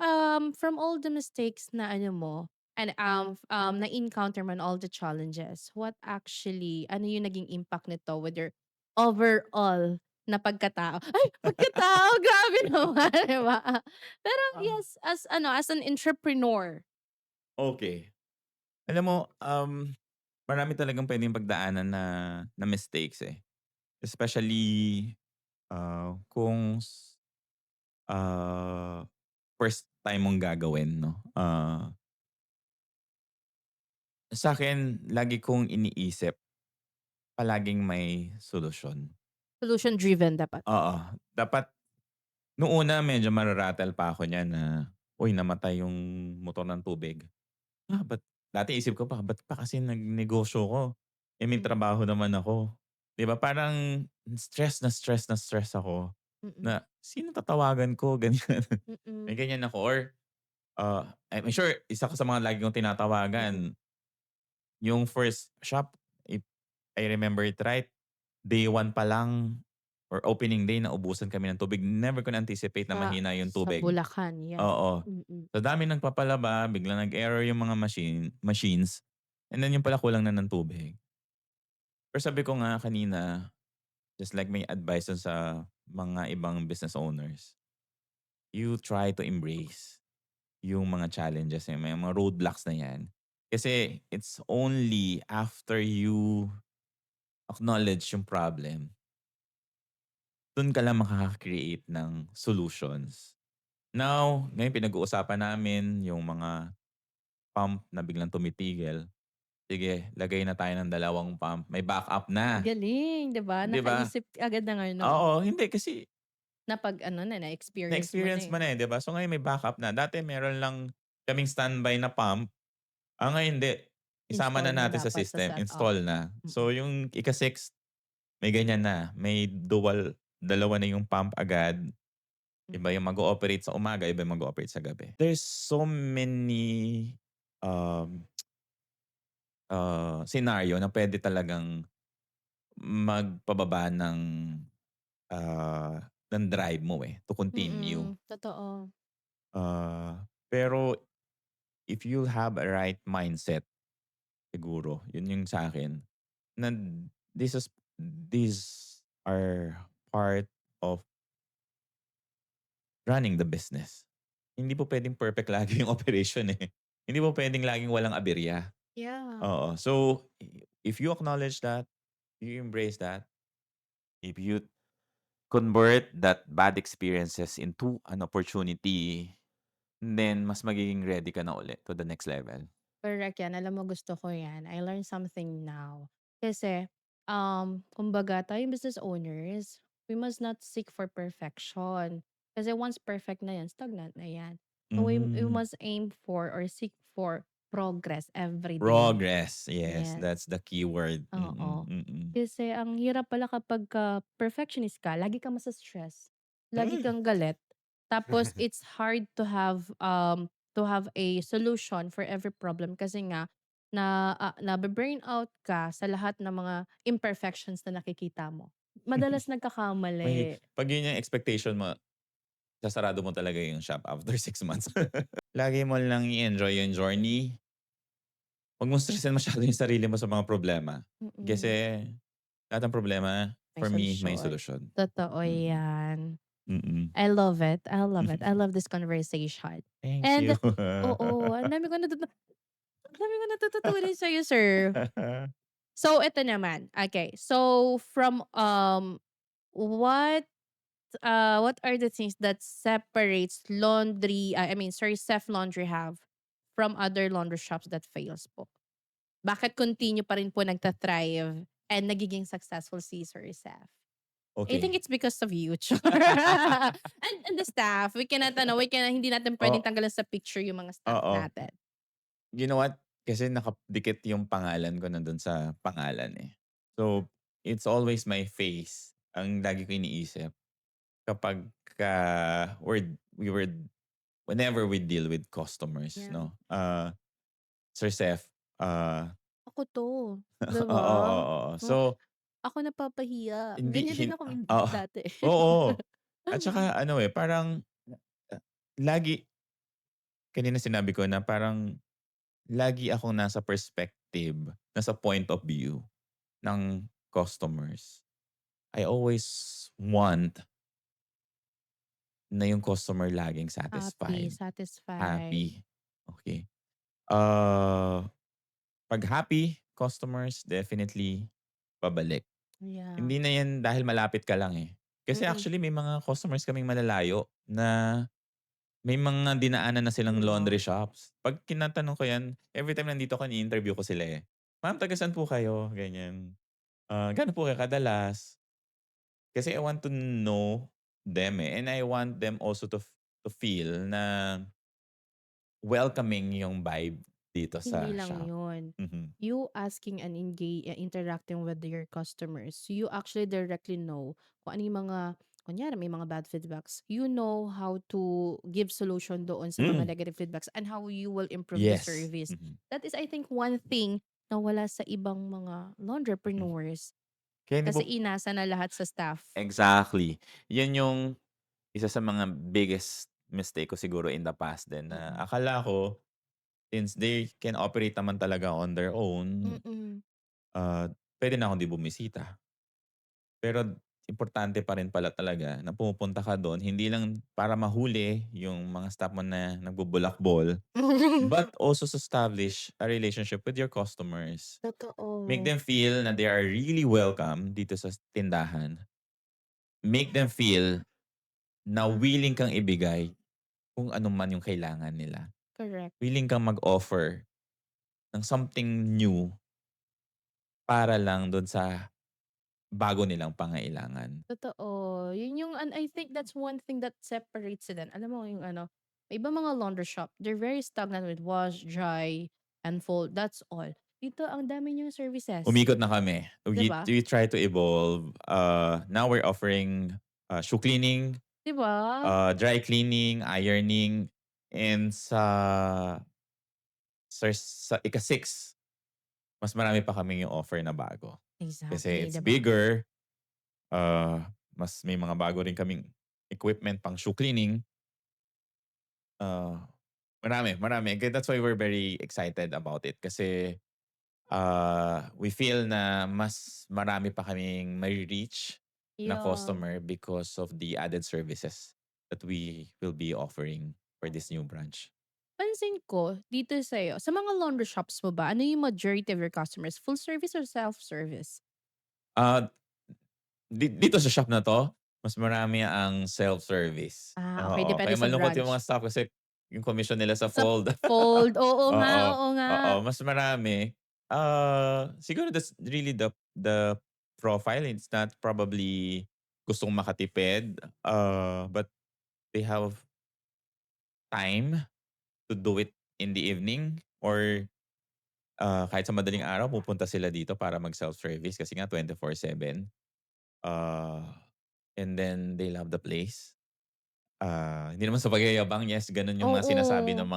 from all the mistakes na ano mo and, na-encounter mo and all the challenges, what actually ano yung naging impact nito with your overall na pagkatao? Ay, pagkatao! Grabe naman, 'di ba? Pero Ah, yes, as an entrepreneur. okey. Alam mo, marami talagang puwedeng pagdaanan na mistakes, eh. Especially, kung first time mong gagawin 'no. Sa'kin lagi kong iniisip, palaging may solusyon. Solution driven dapat. Oo, dapat nung una medyo mara-rattle pa ako niyan na, "Uy, namatay yung motor ng tubig." Ba't dati isip ko pa, ba't pa kasi nagnegosyo ko, eh, may Mm, trabaho naman ako. 'Di ba parang stress na stress na stress ako mm, na, "Sino tatawagan ko?" Ganyan. May mm, ganyan ako or, I'm sure isa ka sa mga lagi kong mm. tinatawagan, yung first shop, if I remember it right, day one pa lang or opening day naubusan kami ng tubig. Never ko na-anticipate na mahina yung Sa tubig. Bulacan, yes. Oo. Mm, Sa dami nagpapalaba, biglang nag-error yung mga machines, and then yung pala kulang na ng tubig. Pero sabi ko nga kanina, just like may advice dun sa mga ibang business owners, you try to embrace yung mga challenges, yung may mga roadblocks na yan. Kasi it's only after you acknowledge yung problem, dun ka lang makaka-create ng solutions. Now, ngayon pinag-uusapan namin yung mga pump na biglang tumitigil. Sige, lagay na tayo ng dalawang pump, may backup na, galing, 'di ba? 'di ba? Nakaisip agad ng ano, Oo, hindi kasi na 'pag ano na-experience mo na, na-experience eh. mo na, eh, 'di ba? So ngayon may backup na. Dati meron lang kaming standby na pump, ngayon hindi. Isama na Install na natin sa dapat sa system, setup. install na. Mm, So yung ika-6 may ganyan na, may dalawa na yung pump agad. Iba mm, yung mag-ooperate sa umaga, iba yung mag-ooperate sa gabi. There's so many, um, scenario na puwede talagang magpababa ng drive mo, eh, to continue. totoo. Pero if you have a right mindset, siguro yun yung sa'kin, na this is these are part of running the business. Hindi po puwedeng perfect lagi yung operation, eh. Hindi po puwedeng laging walang aberya. Yeah. Oo. So, if you acknowledge that, you embrace that, if you convert that bad experiences into an opportunity, then mas magiging ready ka na ulit to the next level. Correct 'yan. Alam mo gusto ko 'yan. I learned something now. Kasi, kumbaga tayong business owners, we must not seek for perfection. Kasi once perfect na 'yan, stagnant na 'yan. So we Mhm. must aim for or seek for progress every day. Progress, yes, Yes, that's the keyword. oo. Mm. Kasi ang hirap pala kapagka perfectionist ka, lagi kang mase-stress, lagi Hmm. kang galit. Tapos it's hard to have a solution for every problem kasi nga nabu-burnout ka sa lahat ng mga imperfections na nakikita mo. Madalas May nagkakamali. 'pag yun yung expectation mo, sasarado mo talaga yung shop after 6 months. Lagi mo lang i-enjoy yung journey. 'Wag mong stressin masyado yung sarili mo sa mga problema. Mm, Kasi lahat ng problema May For me, may solusyon. solusyon. Totoo Mm. 'yan. Mm. I love it, I love it. I love this conversation. Thank you. And oo, ang dami ko natututunan sa'yo, sir. So, eto naman, okay. So, from, what, what are the things that separates laundry I mean, sorry, Seth Laundry have from other laundry shops that fails po? Bakit continue pa rin po nagta-thrive and nagiging successful si Sir Seth? I think Okay. it's because of you, char. And the staff, hindi natin puwedeng O tanggalan sa picture yung mga staff oo. natin. You know what? Kasi nakadikit yung pangalan ko nandun sa pangalan, eh. So, it's always my face ang lagi ko iniisip kapagka we were whenever we deal with customers, Yeah. 'no? Sir Seth, ah Ako 'to, 'di oo, ba? oo. Oh, So, ako napapahiya. hindi Ganyan din ako oo. dati. Oo. At saka ano, eh, parang, ah, lagi kanina sinabi ko na parang lagi akong nasa perspective, nasa point of view ng customers. I always want na yung customer laging Happy, satisfied, satisfied. happy, okey. Ah, 'Pag happy customers, definitely babalik. Yeah. Hindi na 'yan dahil malapit ka lang, eh. Kasi Mm, actually may mga customers kaming malalayo na may mga dinaanan na 'di silang ba? laundry shops. 'Pag tinatanong ko 'yan, everytime nandito ako ini-interview ko sila, eh. "Ma'am, taga saan po kayo?" Ganyan. "Gaano po kayo kadalas?" Kasi I want to know them, eh, and I want them also to feel na welcoming yung vibe dito Hindi sa lang shop. yun. Mhm. You asking and interacting with your customers, you actually directly know kung ano yung mga kunyari may mga bad feedbacks, you know how to give solution doon sa mga Hmm, negative feedbacks and how you will improve the yes. service. Mhm, That is, I think, one thing na wala sa ibang mga mm. laundrypreneurs Kaya hindi kasi po inasa na lahat sa staff. exactly. 'Yan yung isa sa mga biggest mistake ko siguro in the past din na Mm. akala ko since they can operate naman talaga on their own, Mm. ah, puwede na akong 'di bumisita. Pero importante pa rin pala talaga na pumupunta ka do'n hindi lang para mahuli yung mga staff mo na nagbubulakbol, but also to establish a relationship with your customers. Make Totoo. them feel na they are really welcome dito sa tindahan. Make them feel na willing kang ibigay kung ano man yung kailangan nila. Correct. Willing kang mag-offer ng something new para lang do'n sa bago nilang pangailangan. Totoo. Yun yung and I think that's one thing that separates it din. Alam mo yung ano, may ibang mga laundry shop, they're very stagnant with wash, dry, and fold. That's all. Dito, ang dami niyong services. Umikot na kami. 'Di We ba? we try to evolve. Now we're offering, shoe cleaning, 'Di ba? dry cleaning, ironing, and sa ika-6 mas marami pa kaming i-offer na bago. Kasi Exactly, it's 'di ba? bigger, mas may mga bago rin kaming equipment pang shoe cleaning. Marami, marami. Kaya that's why we're very excited about it kasi, we feel na mas marami pa kaming mai-reach na Yeah. customer because of the added services that we will be offering for this new branch. Pansin ko dito sa'yo, sa mga laundry shops mo ba, ano yung majority of your customers, full service or self-service? Ah, dito sa shop na 'to, mas marami ang self-service. Ah, okay, Oo, depende kaya sa malungkot yung branch. mga staff kasi yung commission nila sa Sa fold. fold, oo nga, Oo, oo nga. oo, mas marami. Siguro that's really the profile. It's not probably gustong makatipid, but they have time to do it in the evening or, kahit sa madaling araw pupunta sila dito para mag-self-service kasi nga 24/7. Ah, and then they love the place. Hindi naman sa pagyayabang, yes, gano'n yung mga sinasabi Oo. ng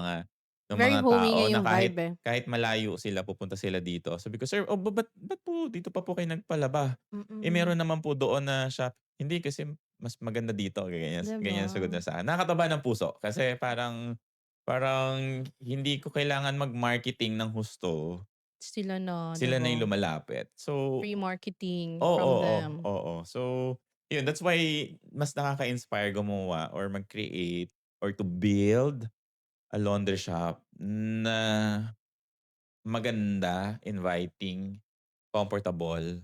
Very mga homey nga tao na yung kahit vibe, eh. kahit malayo sila pupunta sila dito. Sabi ko, "Sir, ba't po dito pa po kayo nagpalaba? Eh, Mm, meron naman po doon na shop." "Hindi kasi mas maganda dito." Ganyan 'di ba? ganyan sagot nila sa'kin. Nakakataba ng puso kasi parang parang hindi ko kailangan mag-marketing ng husto Sila na, 'di Sila na ba? yung lumalapit. So Free marketing oo, from oo, them. oo. So, yun that's why mas nakaka-inspire gumawa or mag-create or to build a laundry shop na maganda, inviting, comfortable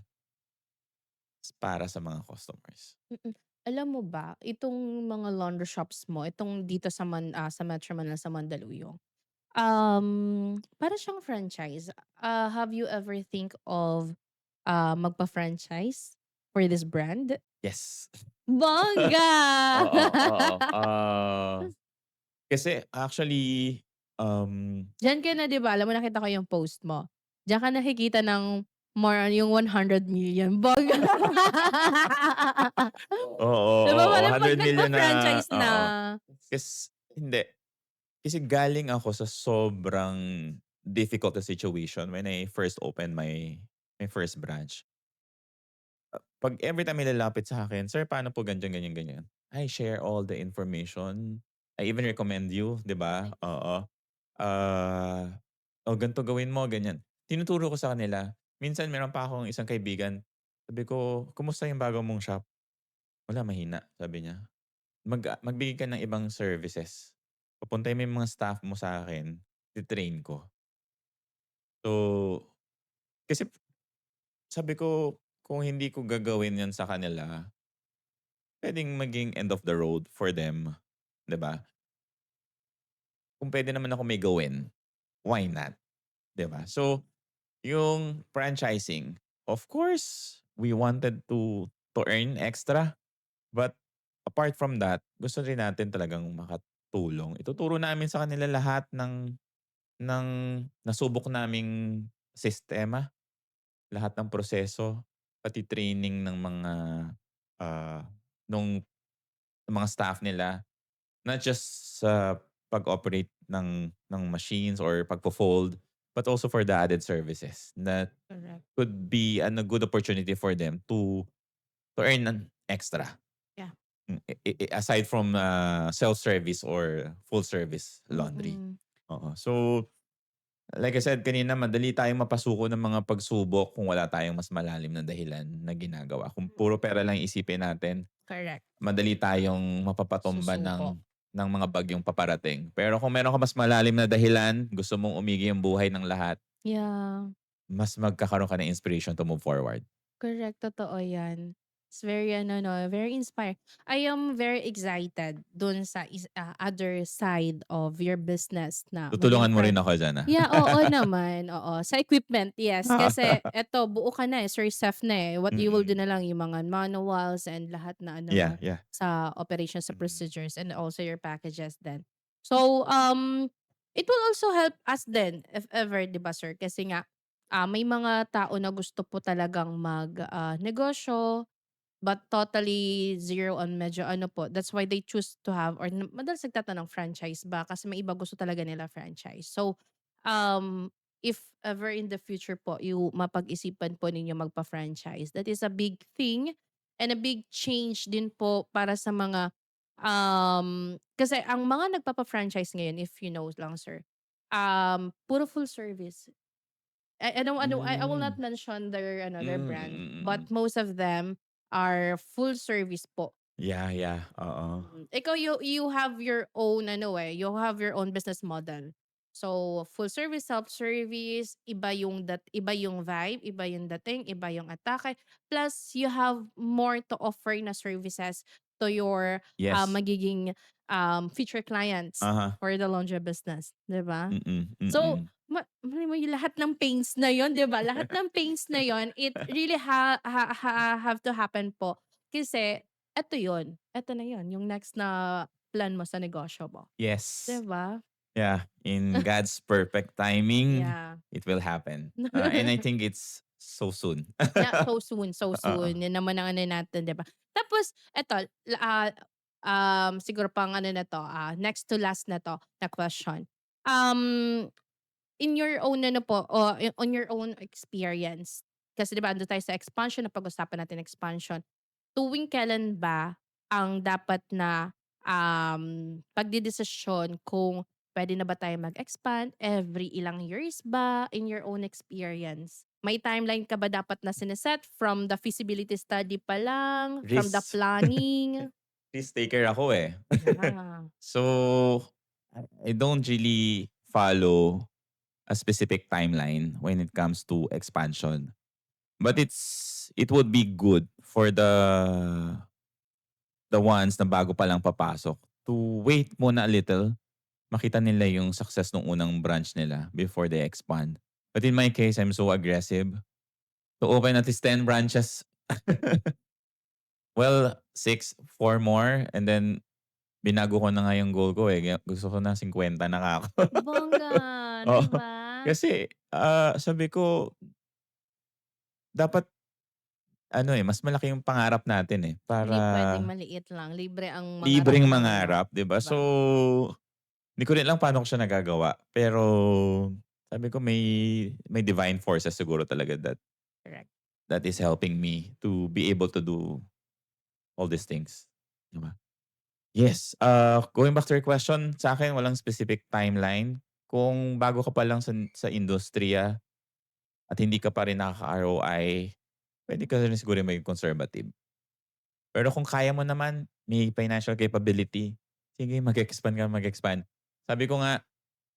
para sa mga customers. Mm. Alam mo ba, itong mga laundry shops mo, itong dito sa Metro Manila, sa Mandaluyong, para siyang franchise. Have you ever think of, magpa-franchise for this brand? Yes. Bongga! Oo, oo. Kasi actually, Diyan ka na 'di ba, alam mo nakita ko yung post mo. Diyan ka nakikita ng more yung 100 million bongga. oo, 'Di ba oo, parang 'pag 100 million na nagpa-franchise na. oo. Hindi. Kasi galing ako sa sobrang difficult na situation when I first opened my first branch. 'Pag everytime may lalapit sa akin, "Sir, paano po ganito, ganyan, ganyan?" I share all the information. I even recommend you, 'di ba? Oo. "Oh, ganito gawin mo, ganyan." Tinuturo ko sa kanila. Minsan meron pa akong isang kaibigan, sabi ko, "Kumusta yung bago mong shop?" "Wala, mahina," sabi niya. Magbigay ka ng ibang services. Papuntahin mo yung mga staff mo sa akin, ti-train ko." So, kasi sabi ko, kung hindi ko gagawin 'yan sa kanila, puwedeng maging end of the road for them, 'di ba? Kung puwede naman ako may gawin, why not, 'di ba? So, yung franchising, of course, we wanted to earn extra, but apart from that, gusto rin natin talagang makatulong. Ituturo namin sa kanila lahat ng nasubok naming sistema, lahat ng proseso, pati training ng ah, nung mga staff nila. Not just sa pag-operate ng machines or pagfo-fold, but also for the added services that Correct. could be a good opportunity for them to earn an extra. Yeah. Aside from, self-service or full service laundry. Mm. Oo. So, like I said kanina, madali tayong mapasuko ng mga pagsubok kung wala tayong mas malalim na dahilan na ginagawa. Kung puro pera lang isipin natin, Correct. madali tayong mapapatumba Susuko. ng mga bagyong paparating. Pero kung meron ka mas malalim na dahilan, gusto mong umigi ang buhay ng lahat, Yeah. mas magkakaroon ka ng inspiration to move forward. Correct, totoo 'yan. It's very ano 'no, very inspired. I am very excited dun sa other side of your business na maging Tutulungan mo rin ako diyan, yeah, oo naman, oo. Sa equipment, yes. Kasi eto buo ka na, eh, Sir Seth na, eh. What you will do Mm. na lang yung mga manuals and lahat na ano mo Yeah, yeah. sa operations, sa Mm. procedures, and also your packages then. So, it will also help us then if ever, 'di ba, sir? Kasi nga may mga tao na gusto po talagang negosyo, but totally zero on medyo ano po, that's why they choose to have or madalas nagtatanong franchise ba kasi may iba gusto talaga nila franchise. So, if ever in the future po mapag-isipan po ninyo magpa-franchise, that is a big thing and a big change din po para sa mga, kasi ang mga nagpapa-franchise ngayon, if you know lang sir, puro full service. I will not Hmm. mention their ano, their Mm, brand, mm, but mm. most of them are full service po. Yeah, yeah, oo. Ikaw you have your own ano, eh, you have your own business model. So, full service, self-service, iba yung vibe, iba yung dating, iba yung atake. Plus, you have more to offer na services to your, Yes. magiging, future clients Uh-huh. for the laundry business, 'di ba? Mm, So, mm. malay mo yung lahat ng pains na yon, 'di ba? Lahat ng pains na yon, it really have to happen po. Kasi eto yon, eto na yon, yung next na plan mo sa negosyo mo, 'di Yes. ba? Yeah, in God's perfect timing, Yeah. it will happen. And I think it's so soon. Yeah, so soon, so Oo. soon. Yun naman ang ano natin, 'di ba? Tapos eto, siguro pang ano na 'to, next to last na 'to na question. Um In your own ano po o on your own experience, kasi 'di ba andun tayo sa expansion, napag-usapan natin expansion. Tuwing kailan ba ang dapat na, pagdedesisyon kung Puwede na ba tayong mag-expand? Every ilang years ba? In your own experience? May timeline ka ba dapat na sineset from the feasibility study pa lang, from the Risk planning? risk taker ako, eh. Yeah, So, I don't really follow a specific timeline when it comes to expansion. But it would be good for the ones na bago pa lang papasok to wait muna a little, makita nila yung success nung unang branch nila before they expand. But in my case, I'm so aggressive to open at least 10 branches. Well, 6, 4 more, and then binago ko na nga yung goal ko, eh. Gusto ko na 50 na nga ako. bongga, 'di Oo, ba? kasi, sabi ko dapat ano, eh, mas malaki yung pangarap natin, eh, para Hindi puwedeng maliit lang, libre ang mangarap libreng sa kanila, mangarap, 'di 'di ba? So, ba? hindi ko rin alam paano ko siya nagagawa, pero sabi ko may divine forces siguro talaga Correct. that is helping me to be able to do all these things, 'di ba? Yes, going back to your question, sa akin walang specific timeline. Kung bago ka pa lang sa industriya at hindi ka pa rin nakaka-ROI, puwede ka rin siguro maging conservative. Pero kung kaya mo naman, may financial capability, sige mag-expand ka mag-expand. Sabi ko nga,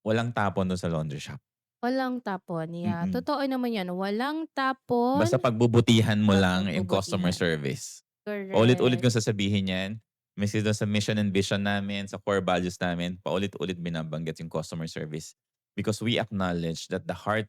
walang tapon dun sa laundry shop. Walang tapon, yeah, Mm. totoo naman 'yan, walang Basta tapon pagbubutihan mo sa lang yung customer pagbubutihan. service. Paulit-ulit Correct. kong sasabihin yan. Message dun sa mission and vision namin, sa core values namin, paulit-ulit binabanggit yung customer service. Because we acknowledge that the heart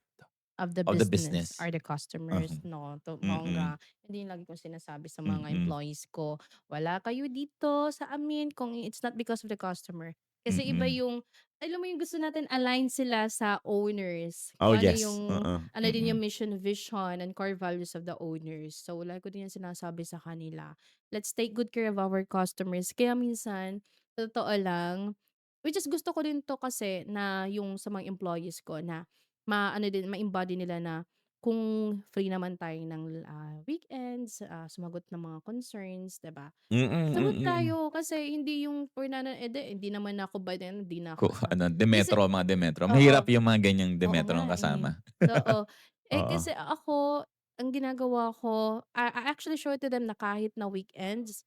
Of the of the business business. are the customers Uh-huh. 'no, Mm, bongga. Hindi yung lagi kong sinasabi sa mga mm, employees ko, "Wala kayo dito sa amin kung it's not because of the customer." Kasi iba mm. yung alam mo yung gusto natin align sila sa owners, Oh, kung ano yes. yung ano din Mm. yung mission, vision, and core values of the owners. So, lagi ko din yung sinasabi sa kanila, let's take good care of our customers. Kaya minsan, sa totoo lang, which is gusto ko din 'to kasi na yung sa mga employees ko na ma-ano din, ma-embody nila na kung free naman tayo ng, weekends, sumagot ng mga concerns, 'di ba? Mm, Sagot mm. tayo kasi hindi yung for na hindi naman ako by then hindi na ako Ano, kasama. Kasi Demetro, mga Demetro. Mahirap oo, yung mga ganyang oo Demetrong nga, eh. kasama. Oo. Eh, Oo. kasi ako, ang ginagawa ko, I actually show it to them na kahit na weekends,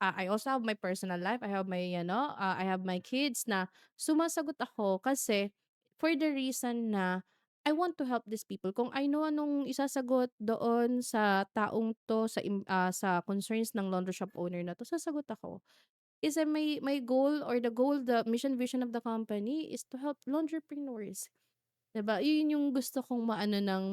I also have my personal life, I have my ano, I have my kids na sumasagot ako kasi for the reason na I want to help these people. Kung I know anong isasagot doon sa taong 'to, sa concerns ng laundry shop owner na 'to, sasagot ako. Kasi my goal or the goal, the mission, vision of the company is to help laundrypreneurs. 'Di ba? Yun yung gusto kong maano ng,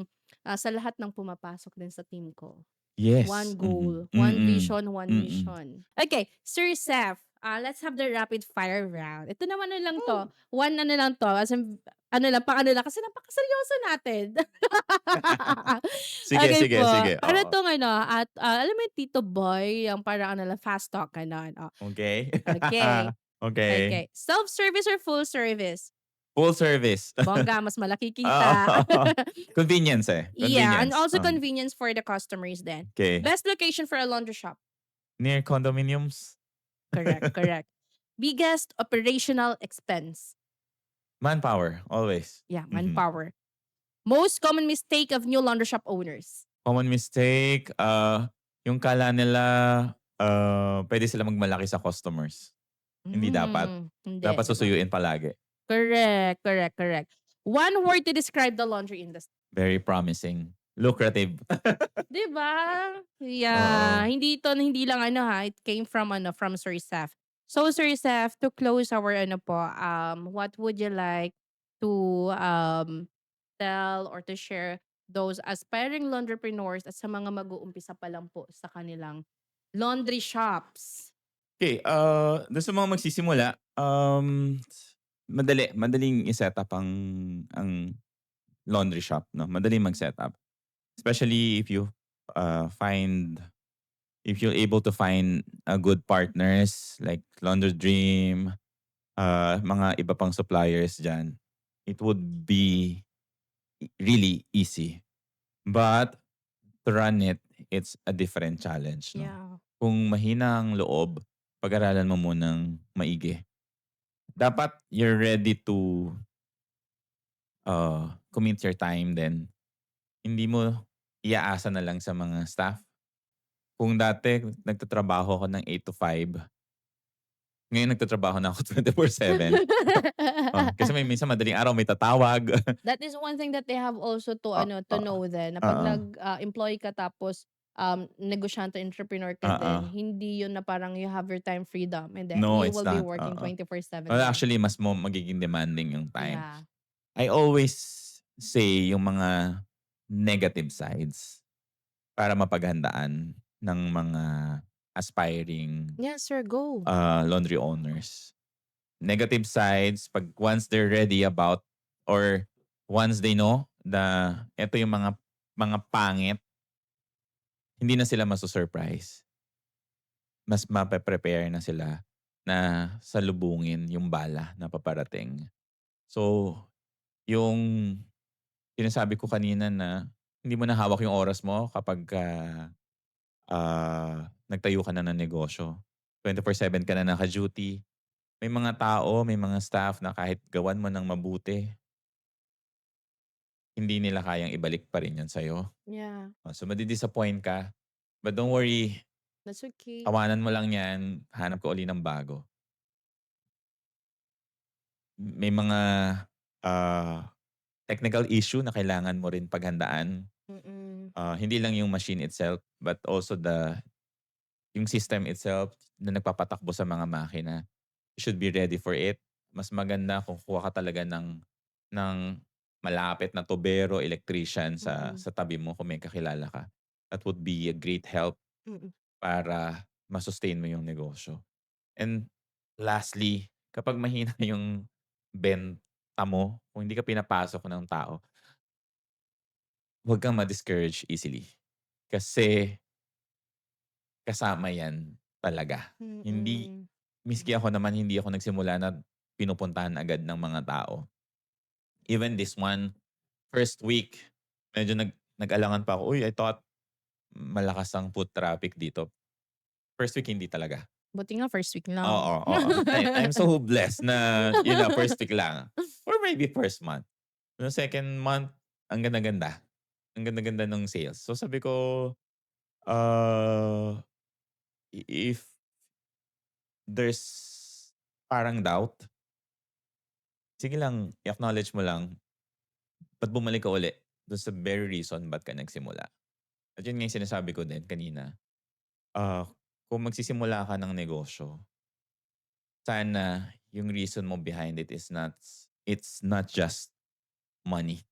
sa lahat ng pumapasok din sa team ko. Yes. One Mhm. goal, one Mm. vision, one Mm. mission. Okay, Sir Seth, let's have the rapid fire round. Ito naman ano lang 'to, Oh. one ano lang 'to, as in ano lang, pang-ano lang kasi napakaseryoso natin. Sige, Okay po, sige, sige. ano Oo. 'tong ano at, alam mo yung Tito Boy, yung parang ano lang, fast talk gano'n, oh. Okey. Okay, Okey. okay. Self-service or full service? Full service. Bongga, mas malaki Oo. kita. Convenience, eh, Yeah, and convenience. also convenience for the customers then. Okey. Best location for a laundry shop. Near condominiums? Correct, correct. Biggest operational expense. Manpower, always. Yeah, Mhm. manpower. Most common mistake of new laundry shop owners. Common mistake, yung akala nila, puwede sila magmalaki sa customers. Hindi dapat. Hindi, Dapat 'di ba? susuyuin palagi. Correct, correct, correct. One word to describe the laundry industry. Very promising. Lucrative. 'Di ba? Yeah, Oo. hindi lang ano it came from ano, from Sir Seth. So Sir Seth, to close our ano po, what would you like to tell or to share those aspiring laundrypreneurs at sa mga mag-uumpisa pa lang po sa kanilang laundry shops? Okey, dun sa mga magsisimula, madaling i-setup ang laundry shop 'no, madaling mag-setup. Especially if you're able to find, good partners like Laundry Dream, mga iba pang suppliers diyan, it would be really easy. But to run it, it's a different challenge 'no. Yeah. Kung mahina ang loob, pag-aralan mo munang maigi. dapat you're ready to commit your time din. Hindi mo iaasa na lang sa mga staff. Kung dati nagtatrabaho ako ng 8 to 5, ngayon nagtatrabaho na ako 24/7. Kasi may minsan madaling araw may tatawag. That is one thing that they have also to O ano, to oo, know din na 'pag oo. employee ka tapos, negosyante, entrepreneur ka Oo. din, hindi yun na parang you have your time freedom and then No, you it's will be not, working oo. 24/7 Well, din. actually mas magiging demanding yung time. Yeah. I always say yung mga negative sides para mapaghandaan ng mga aspiring, Yes, sir, go. laundry owners. Negative sides 'pag once they're ready about or once they know na eto yung mga pangit, hindi na sila masu-surprise. Mas mape-prepare na sila na salubungin yung bala na paparating. So, yung sinasabi ko kanina na hindi mo na hawak yung oras mo kapagka, nagtayo ka na ng negosyo. 24/7 ka na naka-duty. May mga tao, may mga staff na kahit gawan mo ng mabuti, hindi nila kayang ibalik pa rin yun sa'yo. Yeah, So madi-disappoint ka. But don't worry, that's okay. tawanan mo lang yan, hanap ka uli ng bago. May mga, ah, technical issue na kailangan mo rin paghandaan. Mm. Hindi lang yung machine itself, but also yung system itself na nagpapatakbo sa mga makina. You should be ready for it. Mas maganda kung kuha ka talaga ng malapit na tubero, electrician Mm, sa tabi mo kung may kakilala ka. That would be a great help mm. para ma-sustain mo yung negosyo. And lastly, kapag mahina yung benta mo, kung hindi ka pinapasok ng tao, huwag kang ma-discourage easily. Kasi kasama yan talaga. Hindi Mm. miski ako naman hindi ako nagsimula na pinupuntahan agad ng mga tao. Even this one, first week, medyo nag-alangan pa ako, "Uy, I thought malakas ang foot traffic dito." First week hindi talaga. Buti nga first week lang. Oo, oo. I'm so blessed na yun na first week lang or maybe first month. Yung second month, ang ganda-ganda. Ang ganda-ganda nung sales. So sabi ko, ah, if there's parang doubt, sige lang i-acknowledge mo lang, ba't bumalik ka uli dun sa very reason ba't ka nagsimula. At yun nga yung sinasabi ko din kanina, kung magsisimula ka ng negosyo, sana yung reason mo behind it is it's not just money.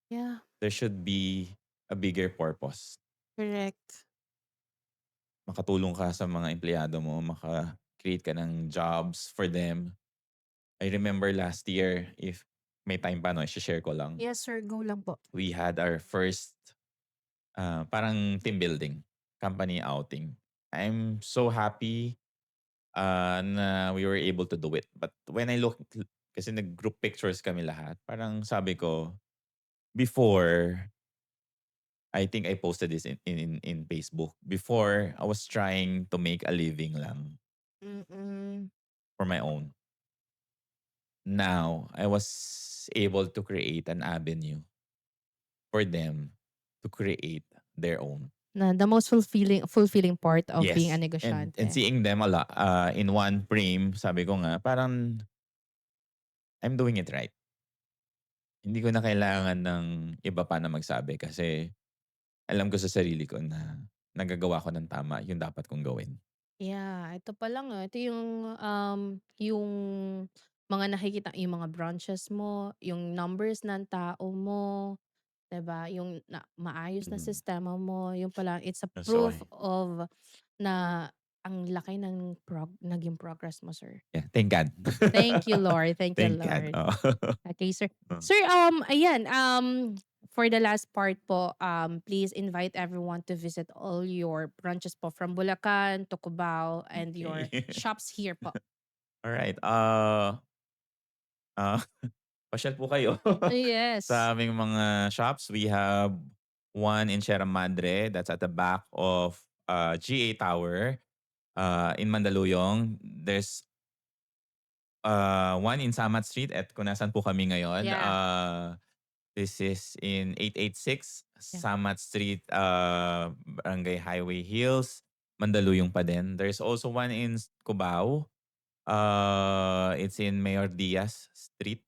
Yeah, There should be a bigger purpose. correct. Makatulong ka sa mga empleyado mo, maka-create ka ng jobs for them. I remember last year, if may time pa 'no, i-she-share ko lang. Yes, sir, go lang po. We had our first, parang team building, company outing. I'm so happy, na we were able to do it. But when I look kasi nag-group pictures kami lahat, parang sabi ko, before, I think I posted this in Facebook. Before, I was trying to make a living lang Mm. for my own. Now, I was able to create an avenue for them to create their own. Na the most fulfilling part of being a Yes, and negosyante. seeing them in one frame, sabi ko nga parang I'm doing it right. Hindi ko na kailangan ng iba pa na magsabi kasi alam ko sa sarili ko na nagagawa ko ng tama yung dapat kong gawin. Yeah, ito pa lang, ito yung mga nakikita yung mga branches mo, yung numbers ng tao mo, 'di ba? Yung maayos na Mm, sistema mo, yung pala it's a that's proof why. of na ang laki ng naging progress mo, sir. Yeah, thank God. Thank you, Lord. Thank you, Thank God, Lord. oo. Okay, sir. Oh, Sir, ayan, for the last part po, please invite everyone to visit all your branches po from Bulacan to Cubao and your okey. shops here po. Alright, ah, pasyal po kayo Yes. sa aming mga shops. We have one in Sierra Madre, that's at the back of, GA Tower, in Mandaluyong. There's one in Samat Street at kung nasaan po kami ngayon. Yeah. This is in 886 Yeah. Samat Street, Barangay Highway Hills, Mandaluyong pa din. There's also one in Cubao. It's in Mayor Diaz Street.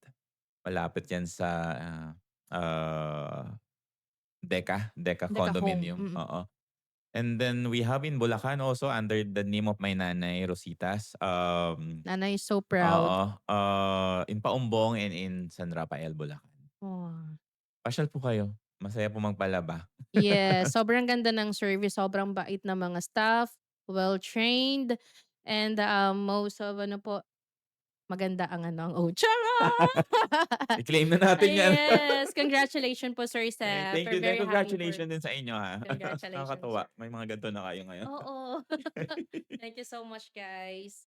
Malapit yan sa uh, Deca Like a home. condominium. Oo. And then we have in Bulacan also under the name of my nanay, Rositas. Nana is so proud. Oo. In Paumbong and in San Rafael, Bulacan. Oh. Pasyal po kayo. Masaya po magpalaba. Yes, sobrang ganda ng service, sobrang bait ng mga staff, well-trained, and, most of ano po, maganda ang ano, ang charot! I-claim na natin yan. Yes, congratulations po Sir Seth. Thank We're you din. very happy for Congratulations din sa inyo ha. congratulations, Nakakatuwa. sir. May mga ganito na kayo ngayon. Oo. Thank you so much, guys.